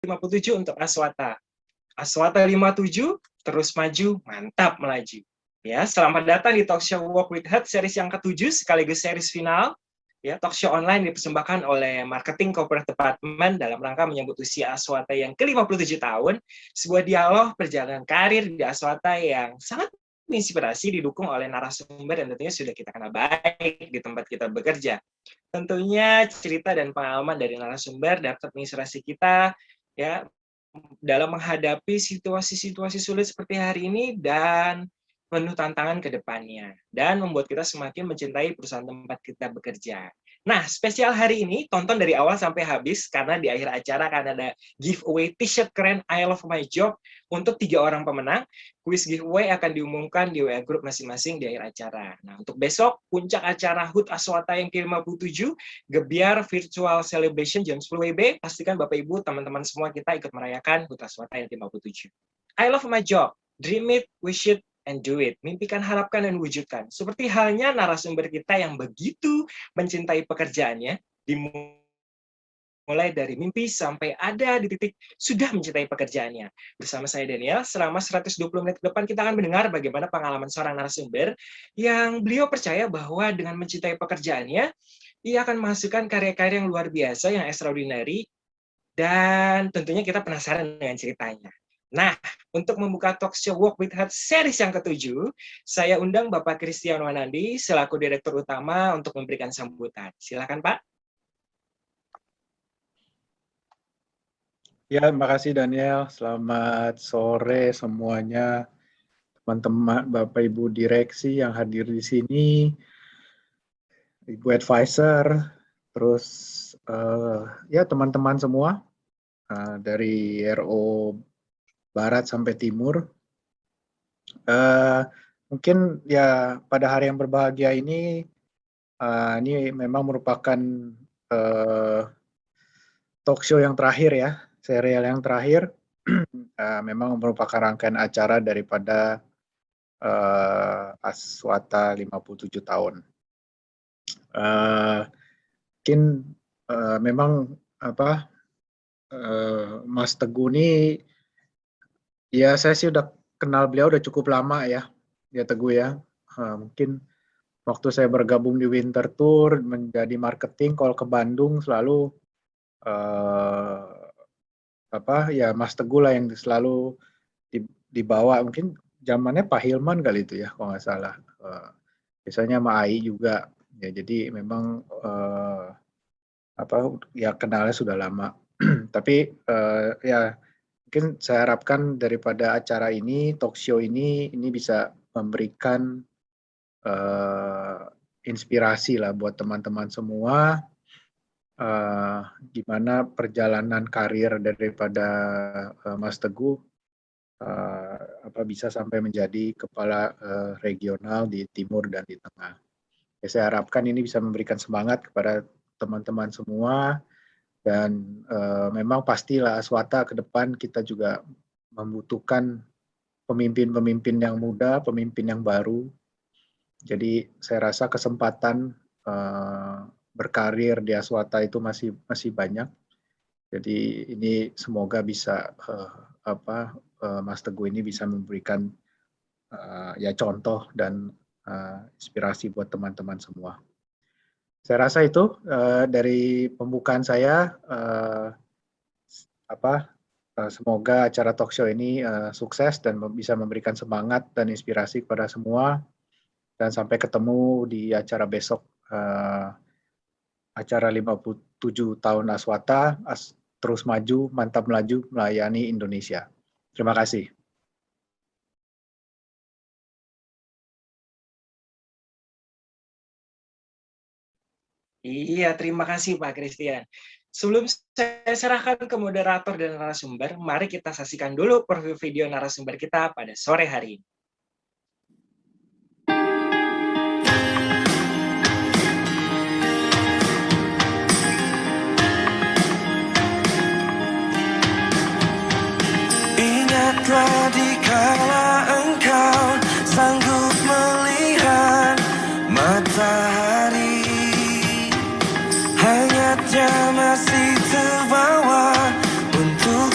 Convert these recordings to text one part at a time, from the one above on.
57 untuk Aswata. Aswata 57, terus maju, mantap melaju. Ya, selamat datang di Talk Show Walk with Heart series yang ke-7 sekaligus series final. Ya, talk show online dipersembahkan oleh Marketing Corporate Department dalam rangka menyambut usia Aswata yang ke-57 tahun, sebuah dialog perjalanan karir di Aswata yang sangat menginspirasi, didukung oleh narasumber dan tentunya sudah kita kenal baik di tempat kita bekerja. Tentunya cerita dan pengalaman dari narasumber dapat menginspirasi kita ya dalam menghadapi situasi-situasi sulit seperti hari ini dan penuh tantangan ke depannya, dan membuat kita semakin mencintai perusahaan tempat kita bekerja. Nah, spesial hari ini, tonton dari awal sampai habis, karena di akhir acara akan ada giveaway t-shirt keren I Love My Job untuk 3 orang pemenang. Quiz giveaway akan diumumkan di WA Group masing-masing di akhir acara. Nah, untuk besok, puncak acara HUT Aswata yang ke-57, Gebiar Virtual Celebration jam 10 WIB, pastikan Bapak Ibu, teman-teman semua kita ikut merayakan HUT Aswata yang ke-57. I Love My Job, dream it, wish it, and do it. Mimpikan, harapkan, dan wujudkan. Seperti halnya narasumber kita yang begitu mencintai pekerjaannya, dimulai dari mimpi sampai ada di titik sudah mencintai pekerjaannya. Bersama saya Daniel, selama 120 menit ke depan kita akan mendengar bagaimana pengalaman seorang narasumber yang beliau percaya bahwa dengan mencintai pekerjaannya, ia akan menghasilkan karya-karya yang luar biasa, yang extraordinary, dan tentunya kita penasaran dengan ceritanya. Nah, untuk membuka talk show Walk with Heart series yang ke-7, saya undang Bapak Christian Wanandi selaku Direktur Utama untuk memberikan sambutan. Silakan, Pak. Ya, terima kasih Daniel. Selamat sore semuanya, teman-teman, Bapak Ibu Direksi yang hadir di sini, Ibu Advisor, terus ya teman-teman semua dari RO Barat sampai Timur. Mungkin ya pada hari yang berbahagia ini memang merupakan talk show yang terakhir ya, serial yang terakhir. Memang merupakan rangkaian acara daripada Aswata 57 tahun. Mungkin memang Mas Teguh ini, ya saya sih udah kenal beliau udah cukup lama ya Teguh ya. Mungkin waktu saya bergabung di Winter Tour menjadi marketing, kalau ke Bandung selalu ya Mas Teguh lah yang selalu dibawa. Mungkin zamannya Pak Hilman kali itu ya kalau nggak salah. Biasanya sama Ai juga. Ya, jadi memang ya kenalnya sudah lama. Tapi ya mungkin saya harapkan daripada acara ini, talk show ini bisa memberikan inspirasi lah buat teman-teman semua, gimana perjalanan karir daripada Mas Teguh bisa sampai menjadi kepala regional di Timur dan di Tengah. Ya, saya harapkan ini bisa memberikan semangat kepada teman-teman semua. Dan memang pastilah Aswata ke depan kita juga membutuhkan pemimpin-pemimpin yang muda, pemimpin yang baru. Jadi saya rasa kesempatan berkarir di Aswata itu masih banyak. Jadi ini semoga bisa Mas Teguh ini bisa memberikan ya contoh dan inspirasi buat teman-teman semua. Saya rasa itu dari pembukaan saya. Semoga acara talk show ini sukses dan bisa memberikan semangat dan inspirasi kepada semua. Dan sampai ketemu di acara besok, acara 57 tahun Aswata, terus maju, mantap melaju, melayani Indonesia. Terima kasih. Iya, terima kasih Pak Christian. Sebelum saya serahkan ke moderator dan narasumber, mari kita saksikan dulu preview video narasumber kita pada sore hari ini. Ingatlah dikala engkau sanggup melihat matahari, hangatnya masih terbawa untuk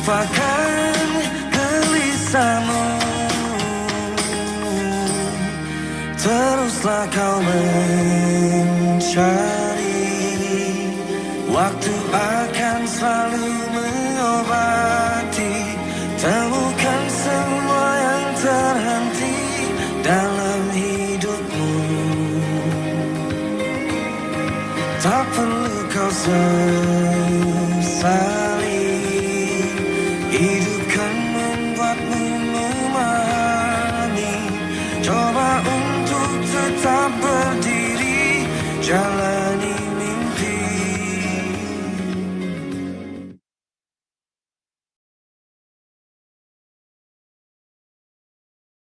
lupakan gelisahmu. Teruslah kau mencari, waktu akan selalu mengobati. Temukan semua yang terhenti dalam hidupmu. Tak perlu kau sesali, hidup kan membuatmu memahami. Coba untuk tetap berdiri, jalani mimpi.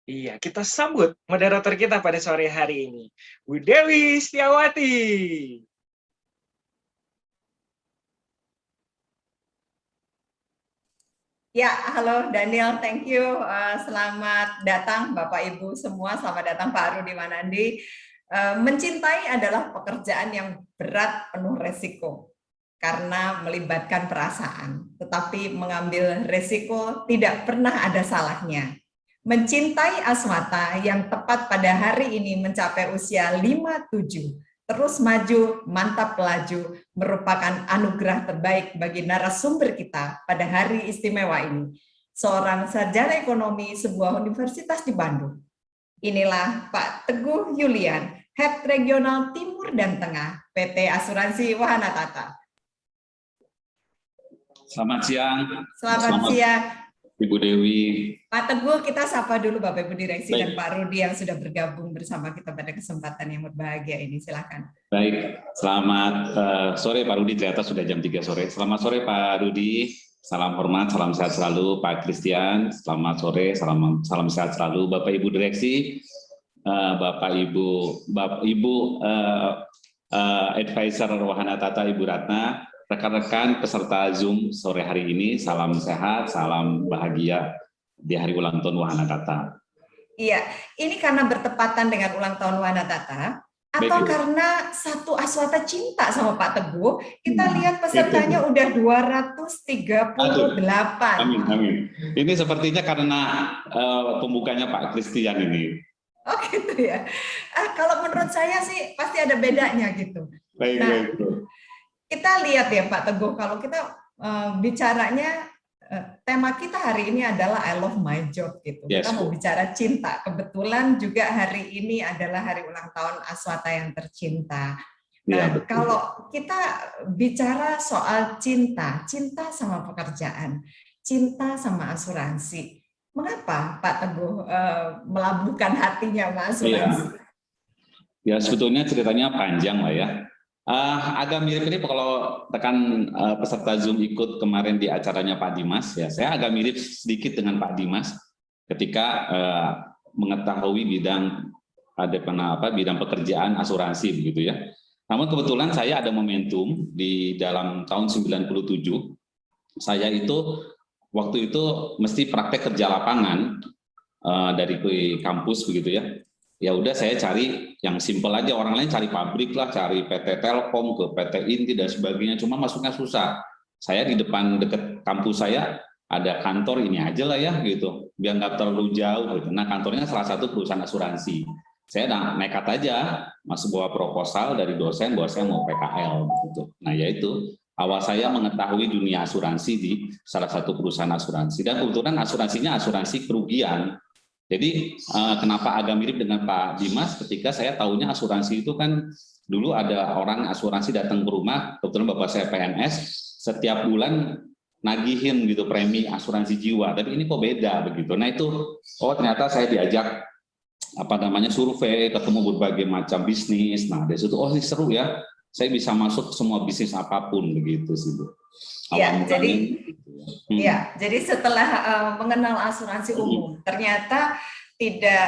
Iya, kita sambut moderator kita pada sore hari ini, Bu Dewi Setiawati. Ya, halo Daniel, thank you. Selamat datang Bapak Ibu semua, selamat datang Pak Rudi Manandi. Mencintai adalah pekerjaan yang berat, penuh resiko, karena melibatkan perasaan. Tetapi mengambil resiko tidak pernah ada salahnya. Mencintai Aswata yang tepat pada hari ini mencapai usia 57. Terus maju, mantap laju, merupakan anugerah terbaik bagi narasumber kita pada hari istimewa ini. Seorang sarjana ekonomi sebuah universitas di Bandung. Inilah Pak Teguh Yulian, Head Regional Timur dan Tengah, PT Asuransi Wahana Tata. Selamat siang. Selamat siang. Ibu Dewi. Pak Teguh, kita sapa dulu Bapak Ibu Direksi dan Baik. Pak Rudi yang sudah bergabung bersama kita pada kesempatan yang berbahagia ini. Silakan. Baik, selamat sore Pak Rudi, ternyata sudah jam 3 sore. Selamat sore Pak Rudi, salam hormat, salam sehat selalu Pak Christian, selamat sore, salam sehat selalu Bapak Ibu Direksi, Bapak Ibu Advisor Wahana Tata, Ibu Ratna, rekan-rekan peserta Zoom sore hari ini, salam sehat, salam bahagia di hari ulang tahun Wahana Tata. Iya, ini karena bertepatan dengan ulang tahun Wahana Tata, atau Baik. karena satu Aswata cinta sama Pak Teguh, kita lihat pesertanya udah 238. Amin, amin. Ini sepertinya karena pembukanya Pak Christian ini. Oh gitu ya. Kalau menurut saya sih pasti ada bedanya gitu. Baik, Nah, baik. kita lihat ya Pak Teguh, kalau kita bicaranya, tema kita hari ini adalah I love my job gitu. Yes, Kita mau Bu. bicara cinta. Kebetulan juga hari ini adalah hari ulang tahun Aswata yang tercinta. Ya, Nah, betul. kalau kita bicara soal cinta, cinta sama pekerjaan, cinta sama asuransi, mengapa Pak Teguh melabuhkan hatinya sama asuransi? Ya, sebetulnya ceritanya panjang lah ya. Agak mirip-mirip kalau tekan peserta Zoom ikut kemarin di acaranya Pak Dimas, ya saya agak mirip sedikit dengan Pak Dimas ketika mengetahui bidang bidang pekerjaan asuransi begitu ya. Namun kebetulan saya ada momentum di dalam tahun 97, saya itu waktu itu mesti praktek kerja lapangan dari kampus begitu ya. Ya udah saya cari yang simpel aja, orang lain cari pabrik lah, cari PT Telkom, ke PT Inti dan sebagainya, cuma masuknya susah. Saya di depan deket kampus saya ada kantor ini aja lah ya gitu, biar nggak terlalu jauh gitu. Nah kantornya salah satu perusahaan asuransi. Saya nekat aja masuk bawa proposal dari dosen bahwa saya mau PKL gitu. Nah yaitu awal saya mengetahui dunia asuransi di salah satu perusahaan asuransi, dan kebetulan asuransinya asuransi kerugian. Jadi kenapa agak mirip dengan Pak Dimas ketika saya tahunya asuransi itu kan dulu ada orang asuransi datang ke rumah, kebetulan bapak saya PNS, setiap bulan nagihin gitu premi asuransi jiwa, tapi ini kok beda begitu. Nah itu, oh ternyata saya diajak survei, ketemu berbagai macam bisnis. Nah dari situ, oh ini seru ya, saya bisa masuk semua bisnis apapun begitu sih Bu. Ya, jadi setelah mengenal asuransi umum, ternyata tidak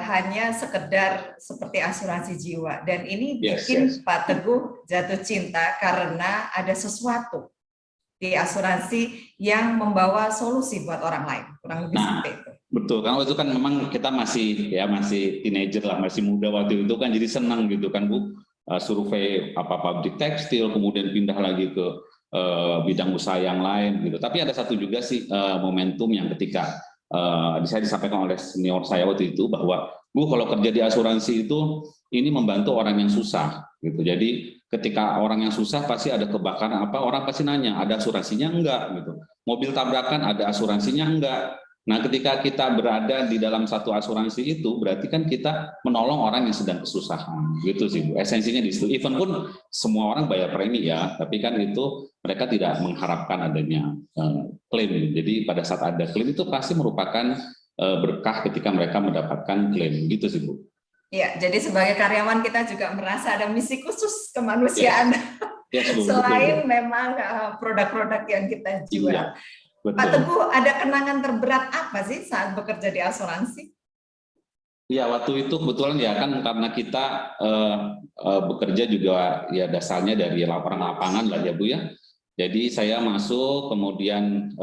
hanya sekedar seperti asuransi jiwa, dan ini bikin Pak Teguh jatuh cinta karena ada sesuatu di asuransi yang membawa solusi buat orang lain, kurang lebih seperti itu. Betul, karena itu kan memang kita masih teenager lah, masih muda waktu itu kan, jadi senang gitu kan Bu, survei pabrik tekstil, kemudian pindah lagi ke bidang usaha yang lain gitu. Tapi ada satu juga sih momentum yang ketika saya disampaikan oleh senior saya waktu itu bahwa Bu, kalau kerja di asuransi itu ini membantu orang yang susah gitu. Jadi ketika orang yang susah pasti ada kebakaran apa, orang pasti nanya, ada asuransinya enggak gitu. Mobil tabrakan ada asuransinya enggak. Nah, ketika kita berada di dalam satu asuransi itu berarti kan kita menolong orang yang sedang kesusahan. Gitu sih Bu. Esensinya di situ. Even pun semua orang bayar premi ya, tapi kan itu mereka tidak mengharapkan adanya klaim. Jadi pada saat ada klaim itu pasti merupakan berkah ketika mereka mendapatkan klaim, gitu sih Bu. Ya, jadi sebagai karyawan kita juga merasa ada misi khusus kemanusiaan. Yes, Bu, Selain betul. memang produk-produk yang kita jual. Iya, betul. Pak Teguh, ada kenangan terberat apa sih saat bekerja di asuransi? Ya, waktu itu kebetulan ya kan karena kita bekerja juga ya dasarnya dari lapangan lah ya Bu ya. Jadi saya masuk, kemudian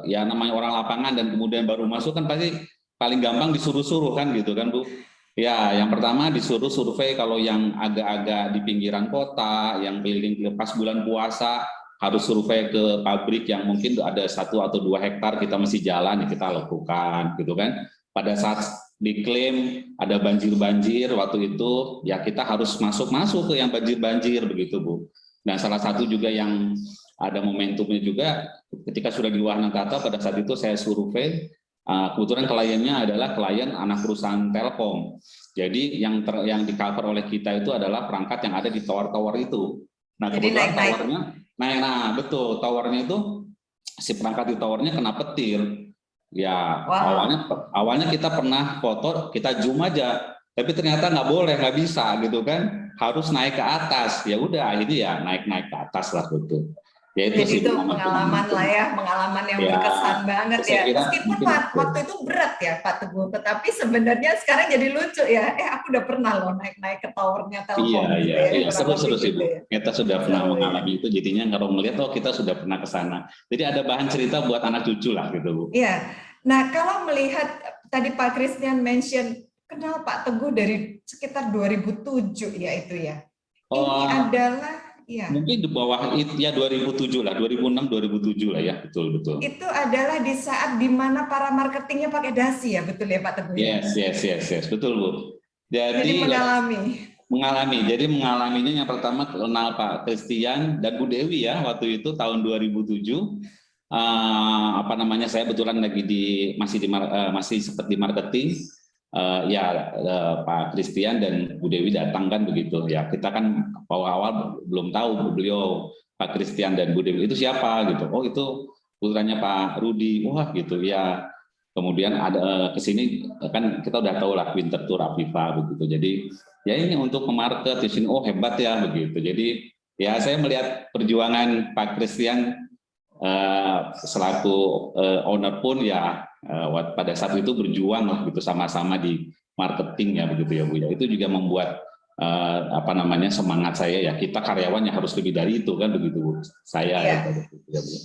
ya namanya orang lapangan dan kemudian baru masuk kan pasti paling gampang disuruh-suruh kan gitu kan Bu. Ya, yang pertama disuruh survei kalau yang agak-agak di pinggiran kota, yang keliling pas bulan puasa harus survei ke pabrik yang mungkin ada 1 atau 2 hektar kita mesti jalan ya kita lakukan gitu kan. Pada saat diklaim ada banjir-banjir waktu itu ya kita harus masuk ke yang banjir-banjir begitu Bu. Dan salah satu juga yang ada momentumnya juga ketika sudah di Wahana Tata pada saat itu saya survei, kebetulan kliennya adalah klien anak perusahaan Telkom. Jadi yang di cover oleh kita itu adalah perangkat yang ada di tower-tower itu. Nah, kebetulan towernya nah betul, towernya itu si perangkat di towernya kena petir. Ya, awalnya kita pernah foto, kita zoom aja, tapi ternyata nggak boleh, nggak bisa gitu kan, harus naik ke atas. Ya udah, akhirnya ya naik ke atas lah gitu. Ya, jadi itu pengalaman lah ya, pengalaman yang berkesan banget ya. Meskipun waktu itu berat ya Pak Teguh, tetapi sebenarnya sekarang jadi lucu ya. Aku udah pernah loh naik ke towernya Telkom. Iya, seru-seru sih Bu. Kita sudah pernah mengalami itu, jadinya kalau melihat kita sudah pernah ke sana. Jadi ada bahan cerita buat anak cucu lah gitu Bu. Iya. Nah, kalau melihat tadi Pak Christian mention kenal Pak Teguh dari sekitar 2007 ya itu ya. Ini adalah ya. Mungkin di bawah itu ya 2007 lah, 2006-2007 lah ya, betul. Itu adalah di saat di mana para marketingnya pakai dasi ya, betul ya Pak Teguh? Yes, betul Bu. Jadi mengalami. Jadi mengalaminya yang pertama kenal Pak Christian dan Bu Dewi ya waktu itu tahun 2007. Saya betulan lagi masih sempat di marketing. Pak Christian dan Bu Dewi datang kan begitu ya, kita kan awal belum tahu beliau Pak Christian dan Bu Dewi itu siapa gitu. Oh, itu putranya Pak Rudi. Wah gitu ya. Kemudian ada kesini kan kita udah tahu lah Winter Tour Aviva begitu. Jadi ya ini untuk memarket di sini, oh hebat ya begitu. Jadi ya saya melihat perjuangan Pak Christian selaku owner pun ya pada saat itu berjuang lah gitu sama-sama di marketing ya begitu ya Bu ya. Itu juga membuat semangat saya ya, kita karyawan yang harus lebih dari itu kan begitu Bu. Saya ya.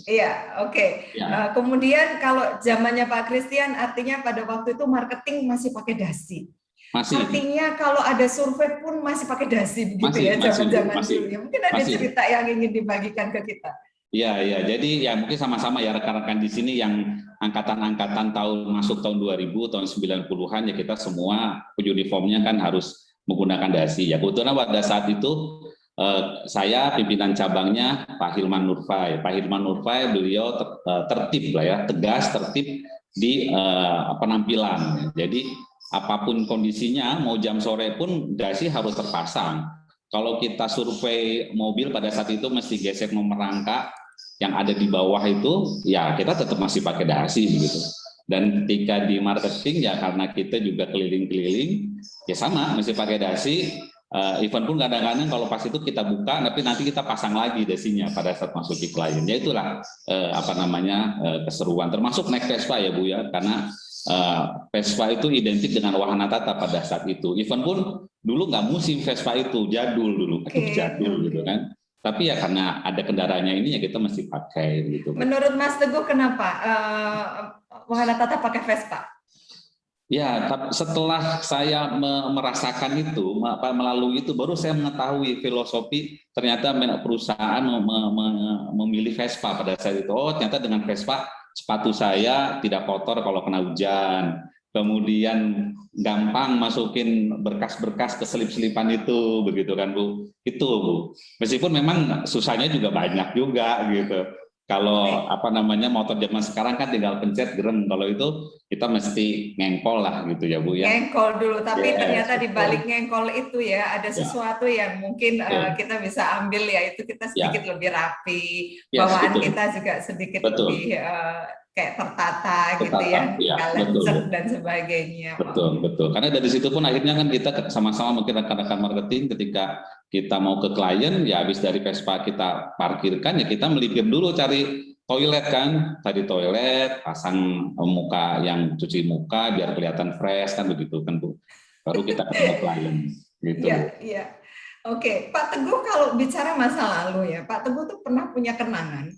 Iya, oke. Ya. Kemudian kalau zamannya Pak Christian artinya pada waktu itu marketing masih pakai dasi. Masih. Artinya kalau ada survei pun masih pakai dasi begitu ya zaman-zaman dulu. Mungkin ada cerita yang ingin dibagikan ke kita. Iya. Jadi ya mungkin sama-sama ya rekan-rekan di sini yang angkatan-angkatan masuk tahun 2000, tahun 90-an ya kita semua uniformnya kan harus menggunakan dasi. Ya kebetulan pada saat itu saya pimpinan cabangnya Pak Hilman Nurfai. Pak Hilman Nurfai beliau tertib lah ya, tegas, tertib di penampilan. Jadi apapun kondisinya, mau jam sore pun dasi harus terpasang. Kalau kita survei mobil pada saat itu mesti gesek nomor rangka yang ada di bawah itu, ya kita tetap masih pakai dasi begitu. Dan ketika di marketing ya karena kita juga keliling-keliling, ya sama mesti pakai dasi. Even pun kadang-kadang kalau pas itu kita buka, tapi nanti kita pasang lagi dasinya pada saat masuk di klien. Ya itulah keseruan. Termasuk naik Vespa ya Bu ya, karena Vespa itu identik dengan Wahana Tata pada saat itu. Even pun dulu nggak musim Vespa itu, jadul dulu, jadul gitu kan. Tapi ya karena ada kendaraannya ini ya kita mesti pakai gitu. Menurut Mas Teguh kenapa Wahana Tata pakai Vespa? Ya, tapi setelah saya merasakan itu, melalui itu, baru saya mengetahui filosofi ternyata perusahaan memilih Vespa pada saat itu. Oh, ternyata dengan Vespa sepatu saya tidak kotor kalau kena hujan. Kemudian gampang masukin berkas-berkas ke selip-selipan itu, begitu kan Bu? Itu Bu. Meskipun memang susahnya juga banyak juga gitu. Kalau motor zaman sekarang kan tinggal pencet gerem, kalau itu kita mesti ngengkol lah gitu ya Bu ya. Ngengkol dulu, tapi ternyata di balik betul. ngengkol itu ya ada sesuatu yang mungkin kita bisa ambil, yaitu kita sedikit lebih rapi, bawaan kita juga sedikit lebih kayak tertata gitu ya, ngalancet dan sebagainya. Betul. Karena dari situ pun akhirnya kan kita sama-sama mungkin rekan-rekan marketing ketika kita mau ke klien, ya habis dari Vespa kita parkirkan, ya kita melipir dulu cari toilet kan, tadi toilet, pasang muka yang cuci muka biar kelihatan fresh kan begitu kan Bu. Baru kita ketemu klien gitu. Iya. Oke, Pak Teguh, kalau bicara masa lalu ya, Pak Teguh tuh pernah punya kenangan.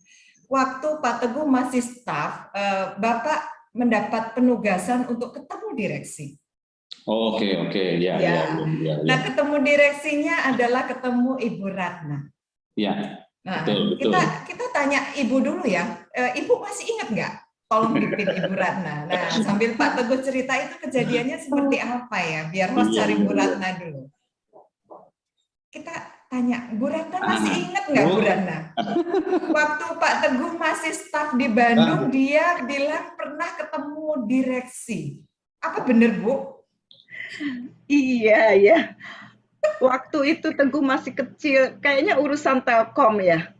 Waktu Pak Teguh masih staf, Bapak mendapat penugasan untuk ketemu direksi. Oke, ya. Nah, ketemu direksinya adalah ketemu Ibu Ratna. Iya. Nah, betul. Kita tanya Ibu dulu ya. Ibu masih ingat nggak? Tolong pimpin Ibu Ratna. Nah, sambil Pak Teguh cerita itu kejadiannya seperti apa ya? Biar host cari Bu Ratna dulu. Kita tanya, Bu Ratna masih ingat nggak Bu Ratna? Waktu Pak Teguh masih staf di Bandung, dia bilang pernah ketemu direksi. Apa benar Bu? Iya. Waktu itu Teguh masih kecil, kayaknya urusan Telkom ya.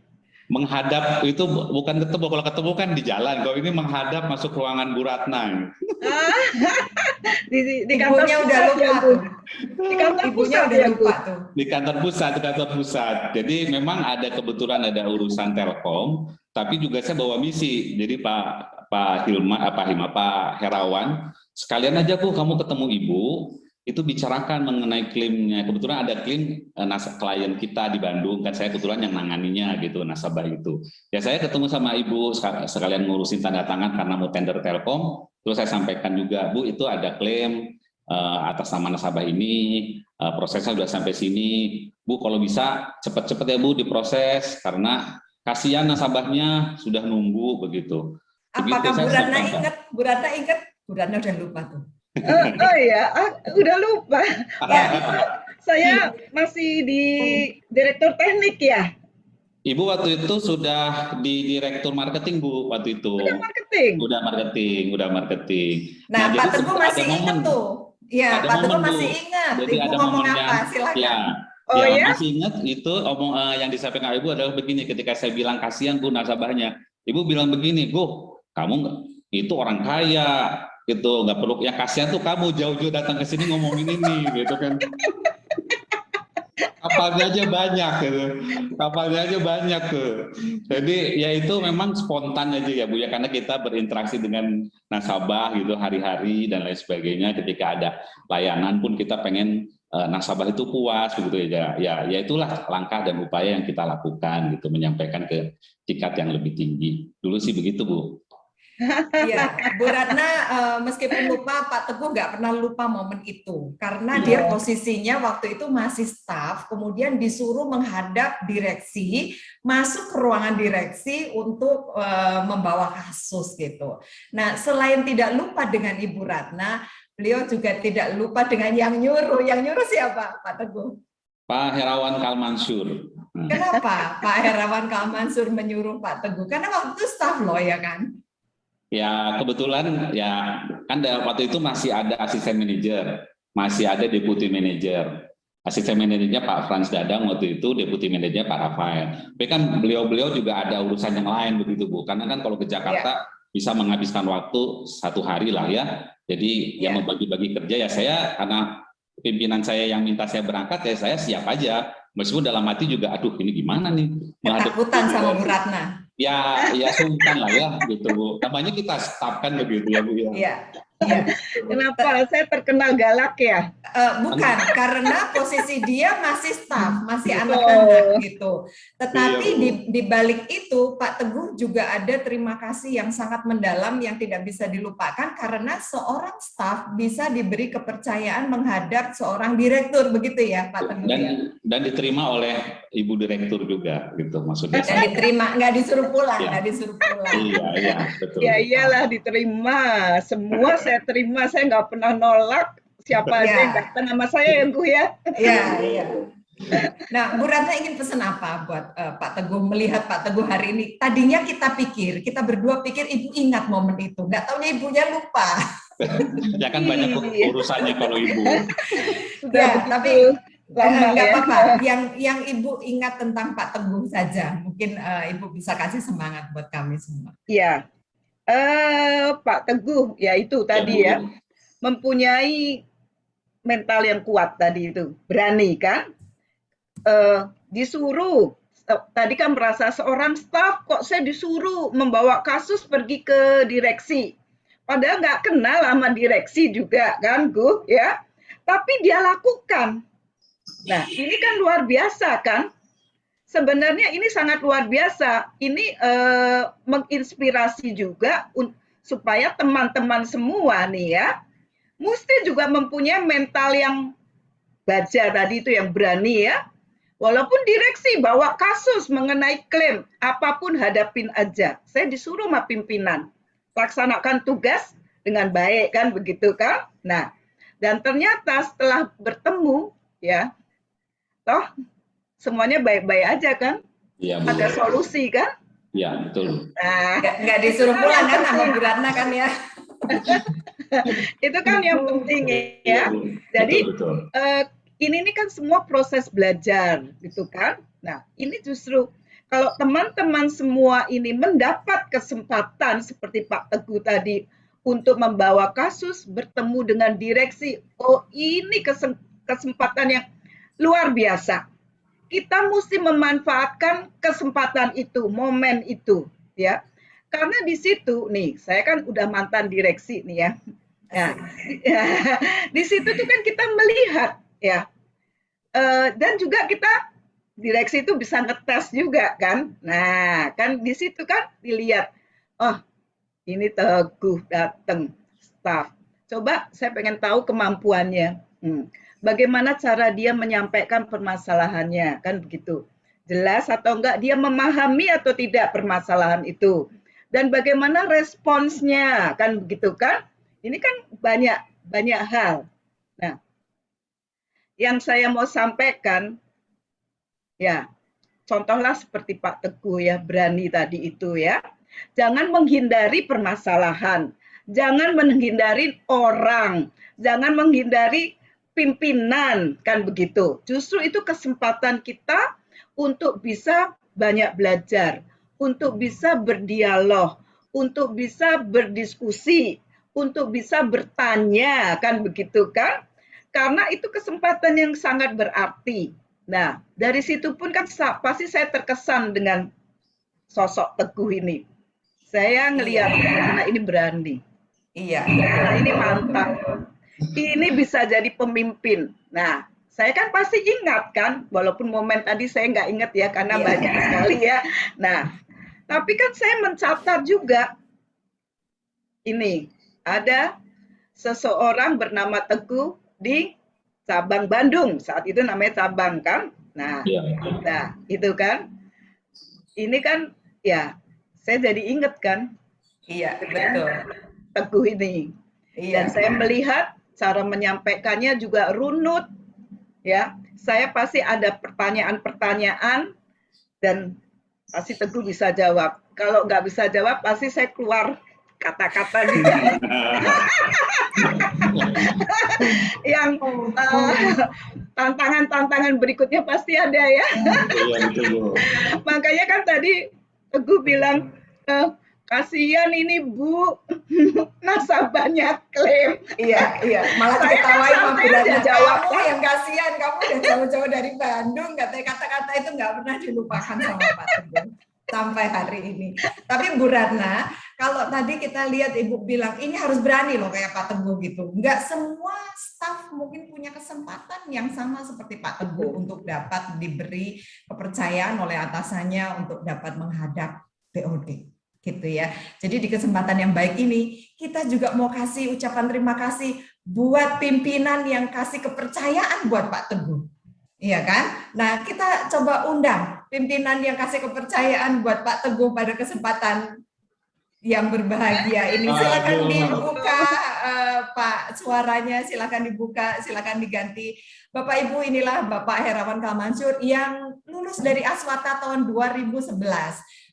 Menghadap itu bukan ketemu, kalau ketemu kan di jalan, kalau ini menghadap masuk ruangan Bu Ratna. Di kantornya udah lupa tuh. Di kantor pusat udah lupa tuh. Di kantor pusat. Jadi memang ada kebetulan ada urusan Telkom, tapi juga saya bawa misi. Jadi Pak Herawan, sekalian aja Bu kamu ketemu Ibu, itu bicarakan mengenai klaimnya. Kebetulan ada klaim klien kita di Bandung, kan saya kebetulan yang nanganinya gitu, nasabah itu. Ya saya ketemu sama Ibu sekalian ngurusin tanda tangan karena mau tender Telkom, terus saya sampaikan juga, Bu itu ada klaim atas nama nasabah ini, prosesnya sudah sampai sini. Bu kalau bisa cepat-cepat ya Bu diproses, karena kasihan nasabahnya sudah nunggu begitu. Apakah Bu Ratna ingat? Bu Ratna udah lupa tuh. Oh iya, udah lupa. Saya masih di direktur teknik ya. Ibu waktu itu sudah di direktur marketing Bu waktu itu. Udah marketing. Nah Pak Teguh masih ingat tuh. Iya, Pak Teguh masih ingat. Jadi Ibu ada ngomong momennya, apa? Silakan. Ya, masih ingat itu yang disampaikan Ibu adalah begini, ketika saya bilang kasihan Bu nasabahnya, Ibu bilang begini, Bu, kamu itu orang kaya, gitu, nggak perlu, yang kasihan tuh kamu jauh-jauh datang ke sini ngomongin ini, gitu kan. Kapalnya aja banyak tuh. Jadi ya itu memang spontan aja ya Bu ya, karena kita berinteraksi dengan nasabah gitu hari-hari dan lain sebagainya. Ketika ada layanan pun kita pengen nasabah itu puas begitu ya. Ya itulah langkah dan upaya yang kita lakukan gitu, menyampaikan ke tingkat yang lebih tinggi. Dulu sih begitu Bu. Iya, Bu Ratna meskipun lupa, Pak Teguh nggak pernah lupa momen itu, karena dia posisinya waktu itu masih staf, kemudian disuruh menghadap direksi, masuk ke ruangan direksi untuk membawa kasus gitu. Nah, selain tidak lupa dengan Ibu Ratna, beliau juga tidak lupa dengan yang nyuruh. Yang nyuruh siapa, Pak Teguh? Pak Herawan Kalmansur. Kenapa Pak Herawan Kalmansur menyuruh Pak Teguh? Karena waktu itu staf loh ya kan? Ya kebetulan ya kan waktu itu masih ada asisten manajer, masih ada deputi manajer. Asisten manajernya Pak Frans Dadang waktu itu, deputi manajernya Pak Rafael. Tapi kan beliau juga ada urusan yang lain begitu Bu. Karena kan kalau ke Jakarta bisa menghabiskan waktu 1 hari lah ya. Jadi yang membagi-bagi kerja ya saya, karena pimpinan saya yang minta saya berangkat ya saya siap aja. Meskipun dalam hati juga aduh ini gimana nih. Ketakutan sama Bu Ratna. Ya sungkan lah ya gitu Bu. Namanya kita staf kan begitu ya Bu ya. Iya. Iya. Kenapa saya terkenal galak ya? Bukan, karena posisi dia masih staff, masih anak-anak gitu. Tetapi di balik itu Pak Teguh juga ada terima kasih yang sangat mendalam yang tidak bisa dilupakan karena seorang staff bisa diberi kepercayaan menghadap seorang direktur, begitu ya Pak Teguh ya? Dan diterima oleh Ibu Direktur juga gitu maksudnya. Dan diterima, nggak disuruh pulang, Iya. nggak disuruh pulang. Iya, betul. Ya iyalah diterima, semua saya terima, saya nggak pernah nolak. Siapa aja yang datang sama saya ya Bu ya. Iya, iya. Nah, Bu Ratna ingin pesan apa buat Pak Teguh, melihat Pak Teguh hari ini? Tadinya kita berdua pikir Ibu ingat momen itu, nggak taunya Ibunya lupa. Ya kan banyak urusannya kalau Ibu. Sudah Ya, begitu tapi lama nggak ya. apa-apa. Yang Ibu ingat tentang Pak Teguh saja, mungkin Ibu bisa kasih semangat buat kami semua. Iya, Pak Teguh, ya itu tadi ya, mempunyai mental yang kuat tadi itu, berani kan? Disuruh, tadi kan merasa seorang staf kok saya disuruh membawa kasus pergi ke direksi. Padahal nggak kenal sama direksi juga kan, Gu, ya. Tapi dia lakukan. Nah, ini kan luar biasa kan? Sebenarnya ini sangat luar biasa. Ini menginspirasi juga supaya teman-teman semua nih ya, mesti juga mempunyai mental yang baja tadi itu, yang berani ya. Walaupun direksi bawa kasus mengenai klaim, apapun hadapin aja. Saya disuruh sama pimpinan, laksanakan tugas dengan baik kan, begitu kan. Nah, dan ternyata setelah bertemu ya, toh semuanya baik-baik aja kan. Iya, Bu. Ada solusi kan. Iya, betul. Nah, Nggak disuruh pulang kan sama Bu Ratna kan ya? itu kan yang penting ya. Jadi betul. ini kan semua proses belajar gitu kan. Nah, ini justru kalau teman-teman semua ini mendapat kesempatan seperti Pak Teguh tadi untuk membawa kasus, bertemu dengan direksi, oh ini kesempatan yang luar biasa. Kita mesti memanfaatkan kesempatan itu, momen itu ya. Karena di situ nih, saya kan udah mantan direksi nih ya. Nah, di situ tuh kan kita melihat ya, dan juga kita direksi itu bisa ngetes juga kan. Nah, kan di situ kan dilihat, oh ini Teguh datang staff. Coba saya pengen tahu kemampuannya. Bagaimana cara dia menyampaikan permasalahannya kan begitu. Jelas atau enggak dia memahami atau tidak permasalahan itu. Dan bagaimana responsnya kan begitu kan? Ini kan banyak hal. Nah, yang saya mau sampaikan ya, contohlah seperti Pak Teguh ya, berani tadi itu ya. Jangan menghindari permasalahan, jangan menghindari orang, jangan menghindari pimpinan kan begitu. Justru itu kesempatan kita untuk bisa banyak belajar, untuk bisa berdialog, untuk bisa berdiskusi, untuk bisa bertanya kan begitu kan? Karena itu kesempatan yang sangat berarti. Nah, dari situ pun kan pasti saya terkesan dengan sosok Teguh ini. Saya ngelihat anak ini berani. Iya. Nah, ini mantap. Ini bisa jadi pemimpin. Nah, saya kan pasti ingat kan, walaupun momen tadi saya nggak ingat ya, karena banyak sekali ya. Nah, tapi kan saya mencatat juga, ini ada seseorang bernama Teguh di cabang Bandung, saat itu namanya cabang kan. Nah, nah itu kan, ini kan ya, saya jadi ingat kan. Iya, betul. Teguh ini. Dan saya melihat cara menyampaikannya juga runut, ya. Saya pasti ada pertanyaan-pertanyaan dan pasti Teguh bisa jawab. Kalau nggak bisa jawab, pasti saya keluar kata-kata juga. Yang tantangan-tantangan berikutnya pasti ada ya. Makanya kan tadi Teguh bilang, kasihan ini Bu, nasabahnya klaim. Iya. Malah diketawain sama Bu Ratna. Jawab Kamu yang kasihan, kamu udah jauh-jauh dari Bandung, katanya kata-kata itu nggak pernah dilupakan sama Pak Teguh sampai hari ini. Tapi Bu Ratna, kalau tadi kita lihat Ibu bilang ini harus berani loh kayak Pak Teguh gitu. Enggak semua staf mungkin punya kesempatan yang sama seperti Pak Teguh untuk dapat diberi kepercayaan oleh atasannya untuk dapat menghadap TOD. Gitu ya. Jadi di kesempatan yang baik ini kita juga mau kasih ucapan terima kasih buat pimpinan yang kasih kepercayaan buat Pak Teguh. Iya kan? Nah, kita coba undang pimpinan yang kasih kepercayaan buat Pak Teguh pada kesempatan yang berbahagia ini. Silakan dibuka Pak suaranya, silakan dibuka, silakan diganti. Bapak Ibu, inilah Bapak Herawan Kalmansur yang lulus dari Aswata tahun 2011.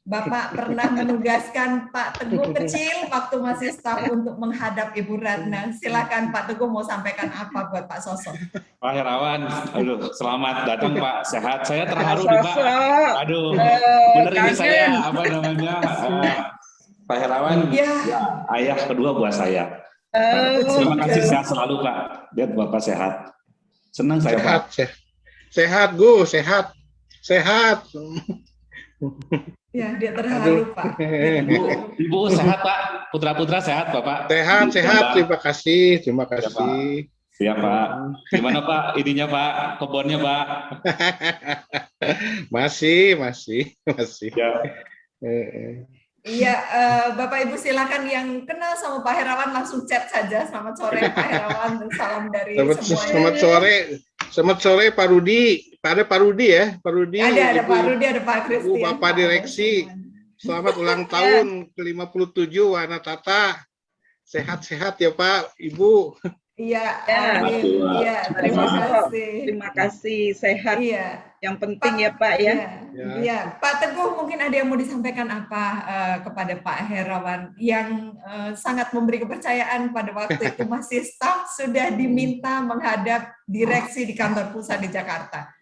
Bapak pernah menugaskan Pak Teguh kecil waktu masih staf untuk menghadap Ibu Ratna. Silakan Pak Teguh mau sampaikan apa buat Pak Soso. Pak Herawan, aduh, selamat datang Pak, sehat. Saya terharu nih Pak. Aduh, bener ini saya apa namanya Pak Herawan, ya, ayah kedua buat saya. Terima kasih, sehat selalu Pak. Lihat Bapak sehat. Senang saya Pak. Sehat Gu, sehat. Ya, dia terharu Pak. Ibu sehat Pak, putra-putra sehat Bapak. Sehat. Terima kasih. Siap Pak. Gimana Pak? Ininya Pak, kebunnya Pak. Masih. Ya. Iya, Bapak Ibu silakan yang kenal sama Pak Herawan langsung chat saja. Selamat sore Pak Herawan, salam dari semuanya. Selamat sore Pak Rudi. Ada Pak Rudi ya? Pak Rudi. Ada Pak Rudi, ada Pak Christian. Bapak Direksi. Selamat ulang tahun ke-57 Wahana Tata. Sehat-sehat ya Pak, Ibu. Iya, amin. Iya, terima kasih. Terima kasih, sehat. Iya. Yang penting ya Pak ya. Iya, Pak Teguh mungkin ada yang mau disampaikan apa kepada Pak Herawan yang sangat memberi kepercayaan pada waktu itu masih staf sudah diminta menghadap direksi di kantor pusat di Jakarta.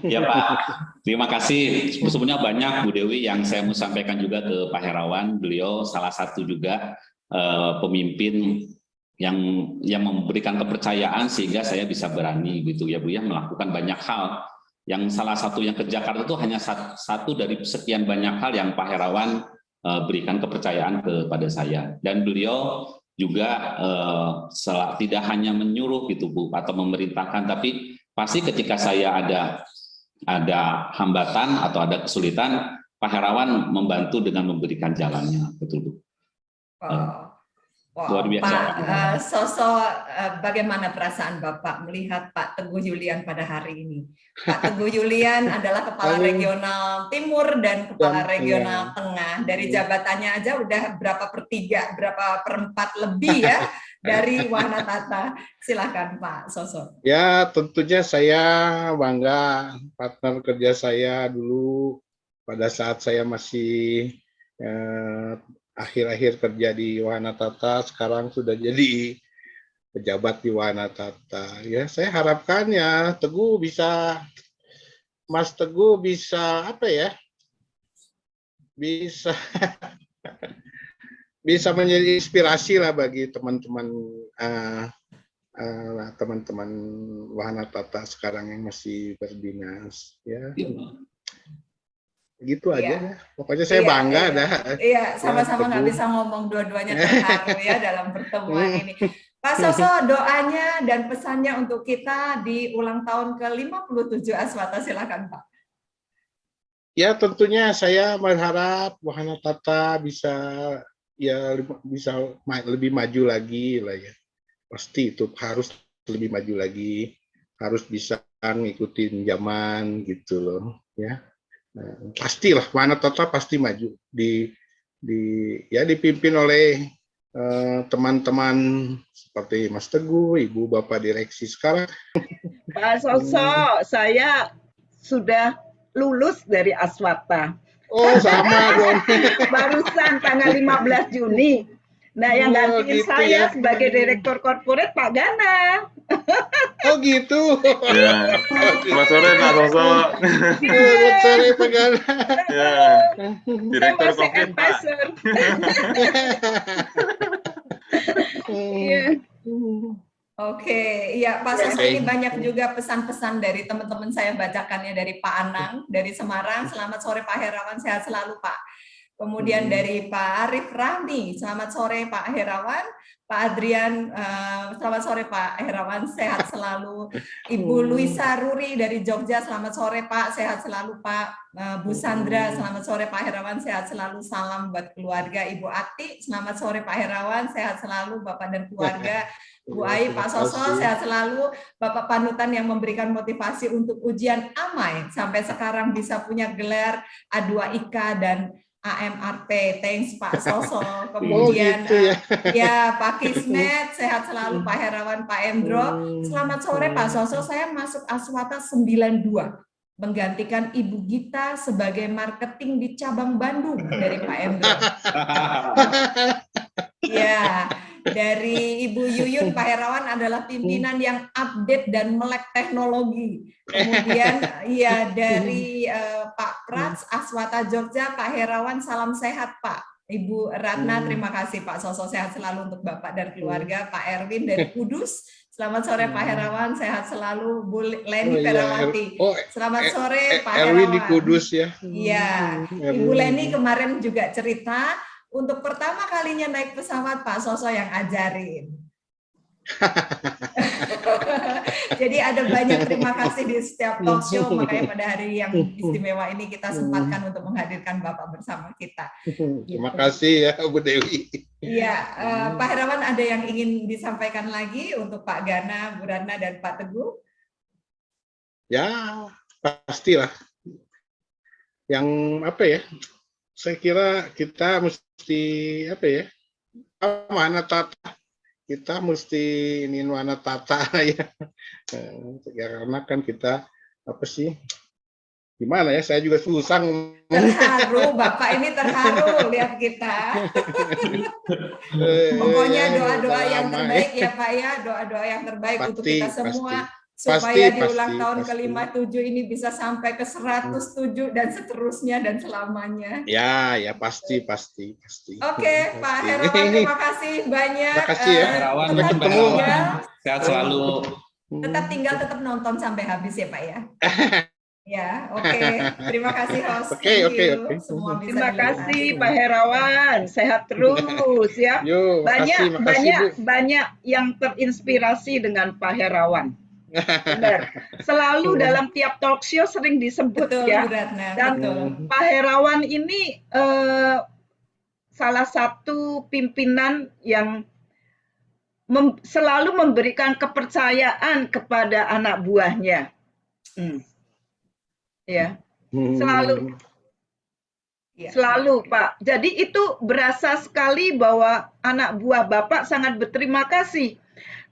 Ya Pak, terima kasih. Sebenarnya banyak Bu Dewi yang saya mau sampaikan juga ke Pak Herawan. Beliau salah satu juga pemimpin yang memberikan kepercayaan sehingga saya bisa berani gitu ya Bu ya melakukan banyak hal. Yang salah satu yang ke Jakarta itu hanya satu dari sekian banyak hal yang Pak Herawan berikan kepercayaan kepada saya. Dan beliau juga tidak hanya menyuruh gitu Bu atau memerintahkan, tapi pasti ketika saya ada hambatan atau ada kesulitan, Pak Herawan membantu dengan memberikan jalannya, betul Bu. Luar biasa. Pak Soso, bagaimana perasaan Bapak melihat Pak Teguh Yulian pada hari ini? Pak Teguh Yulian adalah Kepala Regional Timur dan Kepala Regional Tengah. Dari jabatannya aja udah berapa per 4 lebih ya dari Wahana Tata. Silakan Pak Soso. Ya, tentunya saya bangga partner kerja saya dulu pada saat saya masih akhir-akhir kerja di Wahana Tata, sekarang sudah jadi pejabat di Wahana Tata. Ya, saya harapkan ya Mas Teguh bisa apa ya? Bisa menjadi inspirasi lah bagi teman-teman Wahana Tata sekarang yang masih berdinas. Ya. Gitu aja ya. Pokoknya saya bangga dah. Iya, sama-sama nggak bisa ngomong dua-duanya terharu ya dalam pertemuan ini. Pak Soso, doanya dan pesannya untuk kita di ulang tahun ke-57 Aswata, silakan Pak. Ya, tentunya saya berharap Wahana Tata bisa lebih maju lagi lah ya. Pasti itu harus lebih maju lagi, harus bisa ngikutin zaman gitu loh ya. Pastilah Wahana Tata pasti maju dipimpin oleh teman-teman seperti Mas Teguh, Ibu Bapak Direksi sekarang. Pak Soso, saya sudah lulus dari Aswata. Oh, sama dong. Barusan tanggal 15 Juni. Nah, yang gantiin gitu saya ya. sebagai Direktur Korporat Pak Gana. Oh gitu. Ya, selamat sore Pak Soso. Selamat sore Pak Gana. Ya, Direktur Saya masih Covid Pak. advisor. Iya. Oke, iya Pak Soso, ini banyak juga pesan-pesan dari teman-teman saya bacakannya dari Pak Anang, dari Semarang. Selamat sore Pak Herawan, sehat selalu Pak. Kemudian dari Pak Arif Rahmi, selamat sore Pak Herawan. Pak Adrian, selamat sore Pak Herawan, sehat selalu. Ibu Luisa Ruri dari Jogja, selamat sore Pak, sehat selalu Pak. Bu Sandra, selamat sore Pak Herawan, sehat selalu. Salam buat keluarga. Ibu Ati, selamat sore Pak Herawan, sehat selalu Bapak dan keluarga. Bu Ai, Pak Soso, sehat selalu. Bapak panutan yang memberikan motivasi untuk ujian AMAI sampai sekarang bisa punya gelar A2IK dan AMRP. Thanks Pak Soso. Kemudian ya Pak Kismet, sehat selalu Pak Herawan, Pak Endro. Selamat sore Pak Soso, saya masuk Aswata 92 menggantikan Ibu Gita sebagai marketing di cabang Bandung dari Pak Endro. Ya, dari Ibu Yuyun, Pak Herawan adalah pimpinan yang update dan melek teknologi. Kemudian ya dari Pak Prats, Aswata Jogja, Pak Herawan, salam sehat Pak. Ibu Ratna, terima kasih Pak Soso, sehat selalu untuk Bapak dan keluarga. Pak Erwin dari Kudus, selamat sore Pak Herawan, sehat selalu. Bu Leni Perawati, selamat sore Pak Herawan. Erwin di Kudus ya. Iya, Ibu Leni kemarin juga cerita, untuk pertama kalinya naik pesawat Pak Soso yang ajarin. Jadi ada banyak terima kasih di setiap talk show, makanya pada hari yang istimewa ini kita sempatkan untuk menghadirkan Bapak bersama kita. Terima kasih ya Bu Dewi. Iya, Pak Herawan ada yang ingin disampaikan lagi untuk Pak Gana, Bu Ratna, dan Pak Teguh? Ya, pastilah. Yang apa ya? Saya kira kita mesti apa ya? Mana tata. Kita mesti ini mana tata ya. Karena kan kita apa sih? Gimana ya? Saya juga susah. Terharu, Bapak ini terharu lihat kita. Pokoknya doa-doa yang terbaik ya Pak ya, doa-doa yang terbaik untuk kita semua. Supaya di ulang tahun ke-57 ini bisa sampai ke 107 dan seterusnya dan selamanya. Ya, pasti. Oke, Pak Herawan, terima kasih banyak. Terima kasih ya. Herawan, tetap tinggal, sehat selalu. tetap nonton sampai habis ya Pak ya. Ya, oke. Terima kasih host. Oke. Semua bisa Terima kasih dilihat. Pak Herawan, sehat terus ya. Yo, Banyak yang terinspirasi dengan Pak Herawan. Benar. Selalu dalam tiap talk show sering disebut Betul, ya. Bu Ratna, Dan betul. Pak Herawan ini salah satu pimpinan yang selalu memberikan kepercayaan kepada anak buahnya. Ya, selalu Pak. Jadi itu berasa sekali bahwa anak buah Bapak sangat berterima kasih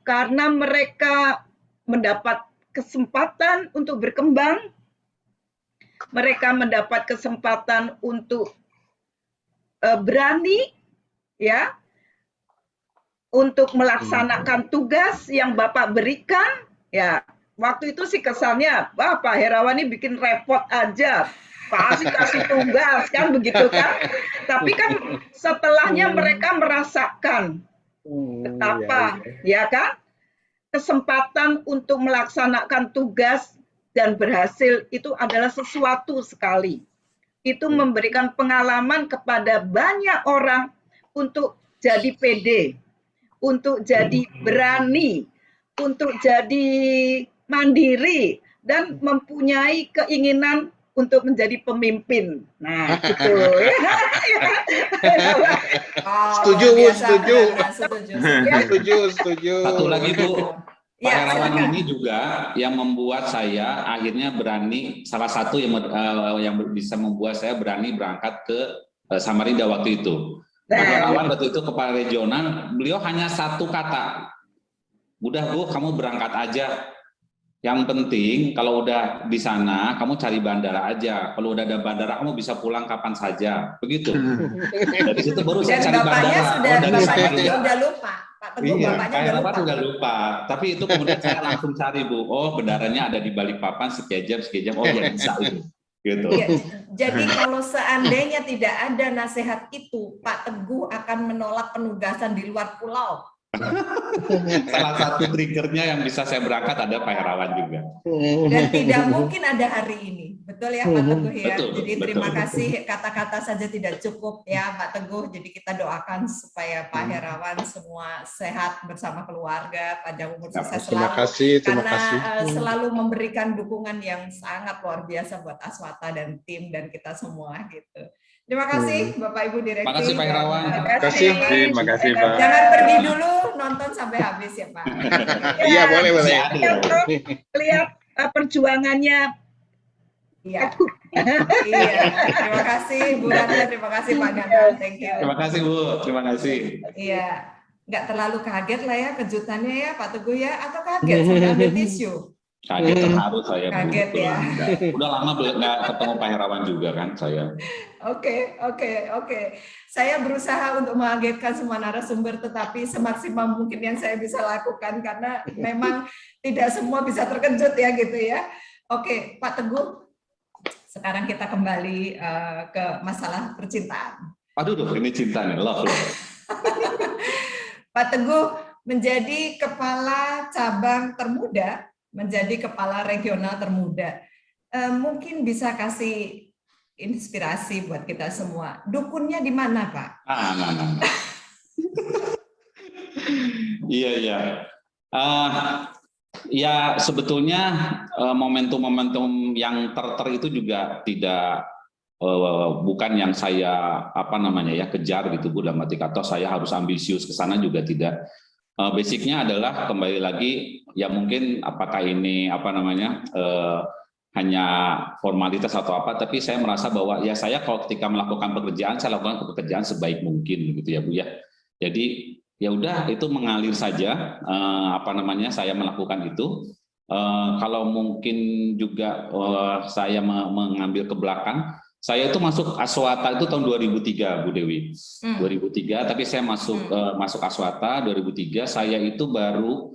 karena mereka mendapat kesempatan untuk berkembang, mereka mendapat kesempatan untuk berani, ya, untuk melaksanakan tugas yang Bapak berikan. Ya, waktu itu sih kesannya, wah Pak Herawan ini bikin repot aja, pasti kasih tugas kan begitu kan. Tapi kan setelahnya mereka merasakan betapa, ya kan, kesempatan untuk melaksanakan tugas dan berhasil itu adalah sesuatu sekali. Itu memberikan pengalaman kepada banyak orang untuk jadi pede, untuk jadi berani, untuk jadi mandiri, dan mempunyai keinginan untuk menjadi pemimpin. Nah, gitu. Setuju. Satu lagi Bu, Pak Ya, Herawan silakan. ini juga yang membuat saya akhirnya berani, salah satu yang bisa membuat saya berani berangkat ke Samarinda waktu itu. Pak Herawan waktu itu kepala regional, beliau hanya satu kata, udah Bu, kamu berangkat aja. Yang penting kalau udah di sana, kamu cari bandara aja. Kalau udah ada bandara, kamu bisa pulang kapan saja. Begitu. Dari situ baru saya cari bandara. Bapaknya udah lupa. Pak Teguh, Iya, bapaknya Pak Herawan udah udah lupa. Tapi itu kemudian saya langsung cari Bu. Oh, bandaranya ada di Balikpapan, sekian jam. Oh ya bisa itu. Gitu. Ya, jadi kalau seandainya tidak ada nasihat itu, Pak Teguh akan menolak penugasan di luar pulau. Salah satu triggernya yang bisa saya berangkat ada Pak Herawan juga. Dan tidak mungkin ada hari ini, betul ya Pak Teguh ya. Betul, Jadi betul. terima kasih, kata-kata saja tidak cukup ya Pak Teguh. Jadi kita doakan supaya Pak Herawan semua sehat bersama keluarga, panjang umur sukses Terima selalu. kasih, terima Karena kasih. selalu memberikan dukungan yang sangat luar biasa buat Aswata dan tim dan kita semua gitu. Terima kasih Bapak Ibu Direksi. Terima kasih Pak Herawan. Terima kasih. Terima kasih, Pak. Jangan pergi dulu, nonton sampai habis ya Pak. Iya, boleh, boleh. Lihat perjuangannya. Iya. Iya. Terima kasih Bu Ratna, terima kasih Pak Danang. Thank you. Terima kasih Bu, terima kasih. Iya. Nggak terlalu kaget lah ya kejutannya ya Pak Teguh ya, atau kaget sampai ambil tisu? Kaget terharu saya. Bu. Kaget ya. Udah lama nggak ketemu Pak Herawan juga kan saya. Oke. Saya berusaha untuk mengagetkan semua narasumber, tetapi semaksimal mungkin yang saya bisa lakukan karena memang tidak semua bisa terkejut ya gitu ya. Oke, Pak Teguh, sekarang kita kembali ke masalah percintaan. Aduh, ini cinta nih, love. Pak Teguh menjadi kepala cabang termuda, menjadi kepala regional termuda. Mungkin bisa kasih inspirasi buat kita semua. Dukunnya di mana, Pak? Nah. Iya. Ya sebetulnya momentum-momentum yang itu juga tidak bukan yang saya kejar gitu Bu, dalam arti kata saya harus ambisius ke sana juga tidak. Basicnya adalah kembali lagi ya mungkin apakah ini hanya formalitas atau apa, tapi saya merasa bahwa ya saya kalau ketika melakukan pekerjaan saya lakukan pekerjaan sebaik mungkin gitu ya Bu ya. Jadi ya udah itu mengalir saja saya melakukan itu. Kalau mungkin juga saya mengambil ke belakang, saya itu masuk Aswata itu tahun 2003 Bu Dewi. 2003, tapi saya masuk Aswata 2003, saya itu baru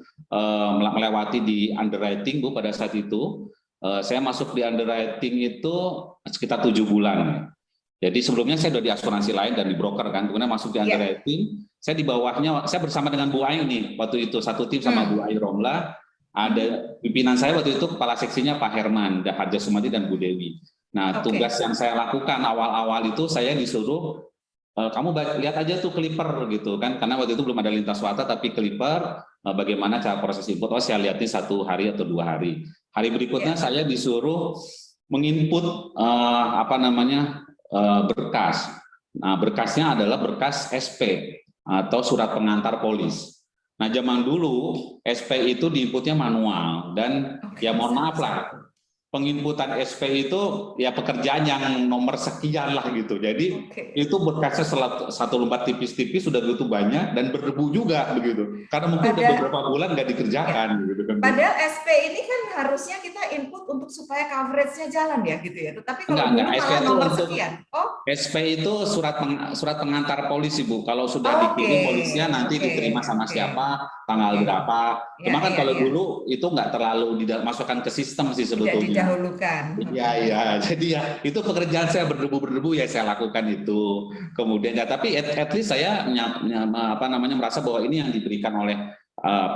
melewati di underwriting Bu pada saat itu. Saya masuk di underwriting itu sekitar 7 bulan. Jadi sebelumnya saya sudah di asuransi lain dan di broker kan, kemudian masuk di underwriting. Saya di bawahnya, saya bersama dengan Bu Ayu nih, waktu itu satu tim sama Bu Ayu Romla. Ada pimpinan saya waktu itu kepala seksinya Pak Herman, Harja Sumadi dan Bu Dewi. Nah, tugas yang saya lakukan awal-awal itu saya disuruh, kamu lihat aja tuh Clipper gitu kan, karena waktu itu belum ada lintas Wata, tapi Clipper, bagaimana cara proses input, saya lihatin 1 hari atau 2 hari. Hari berikutnya saya disuruh menginput berkas. Nah, berkasnya adalah berkas SP atau surat pengantar polis. Nah, zaman dulu SP itu diinputnya manual dan ya mohon maaf lah, penginputan SP itu ya pekerjaan yang nomor sekian lah gitu. Jadi itu berkasnya satu lembar tipis-tipis sudah begitu banyak dan berdebu juga begitu. Karena mungkin udah beberapa bulan nggak dikerjakan gitu kan. Padahal SP ini kan harusnya kita input untuk supaya coverage-nya jalan ya gitu ya. Tetapi kalau dulu malah nomor sekian. SP itu surat pengantar polisi Bu. Kalau sudah dikirim polisinya nanti diterima sama siapa, tanggal berapa. Cuma kan kalau dulu itu nggak terlalu dimasukkan ke sistem sih sebetulnya. Didahulukan. Iya. Jadi ya itu pekerjaan saya berdebu-berdebu ya saya lakukan itu. Kemudian ya tapi at least saya merasa bahwa ini yang diberikan oleh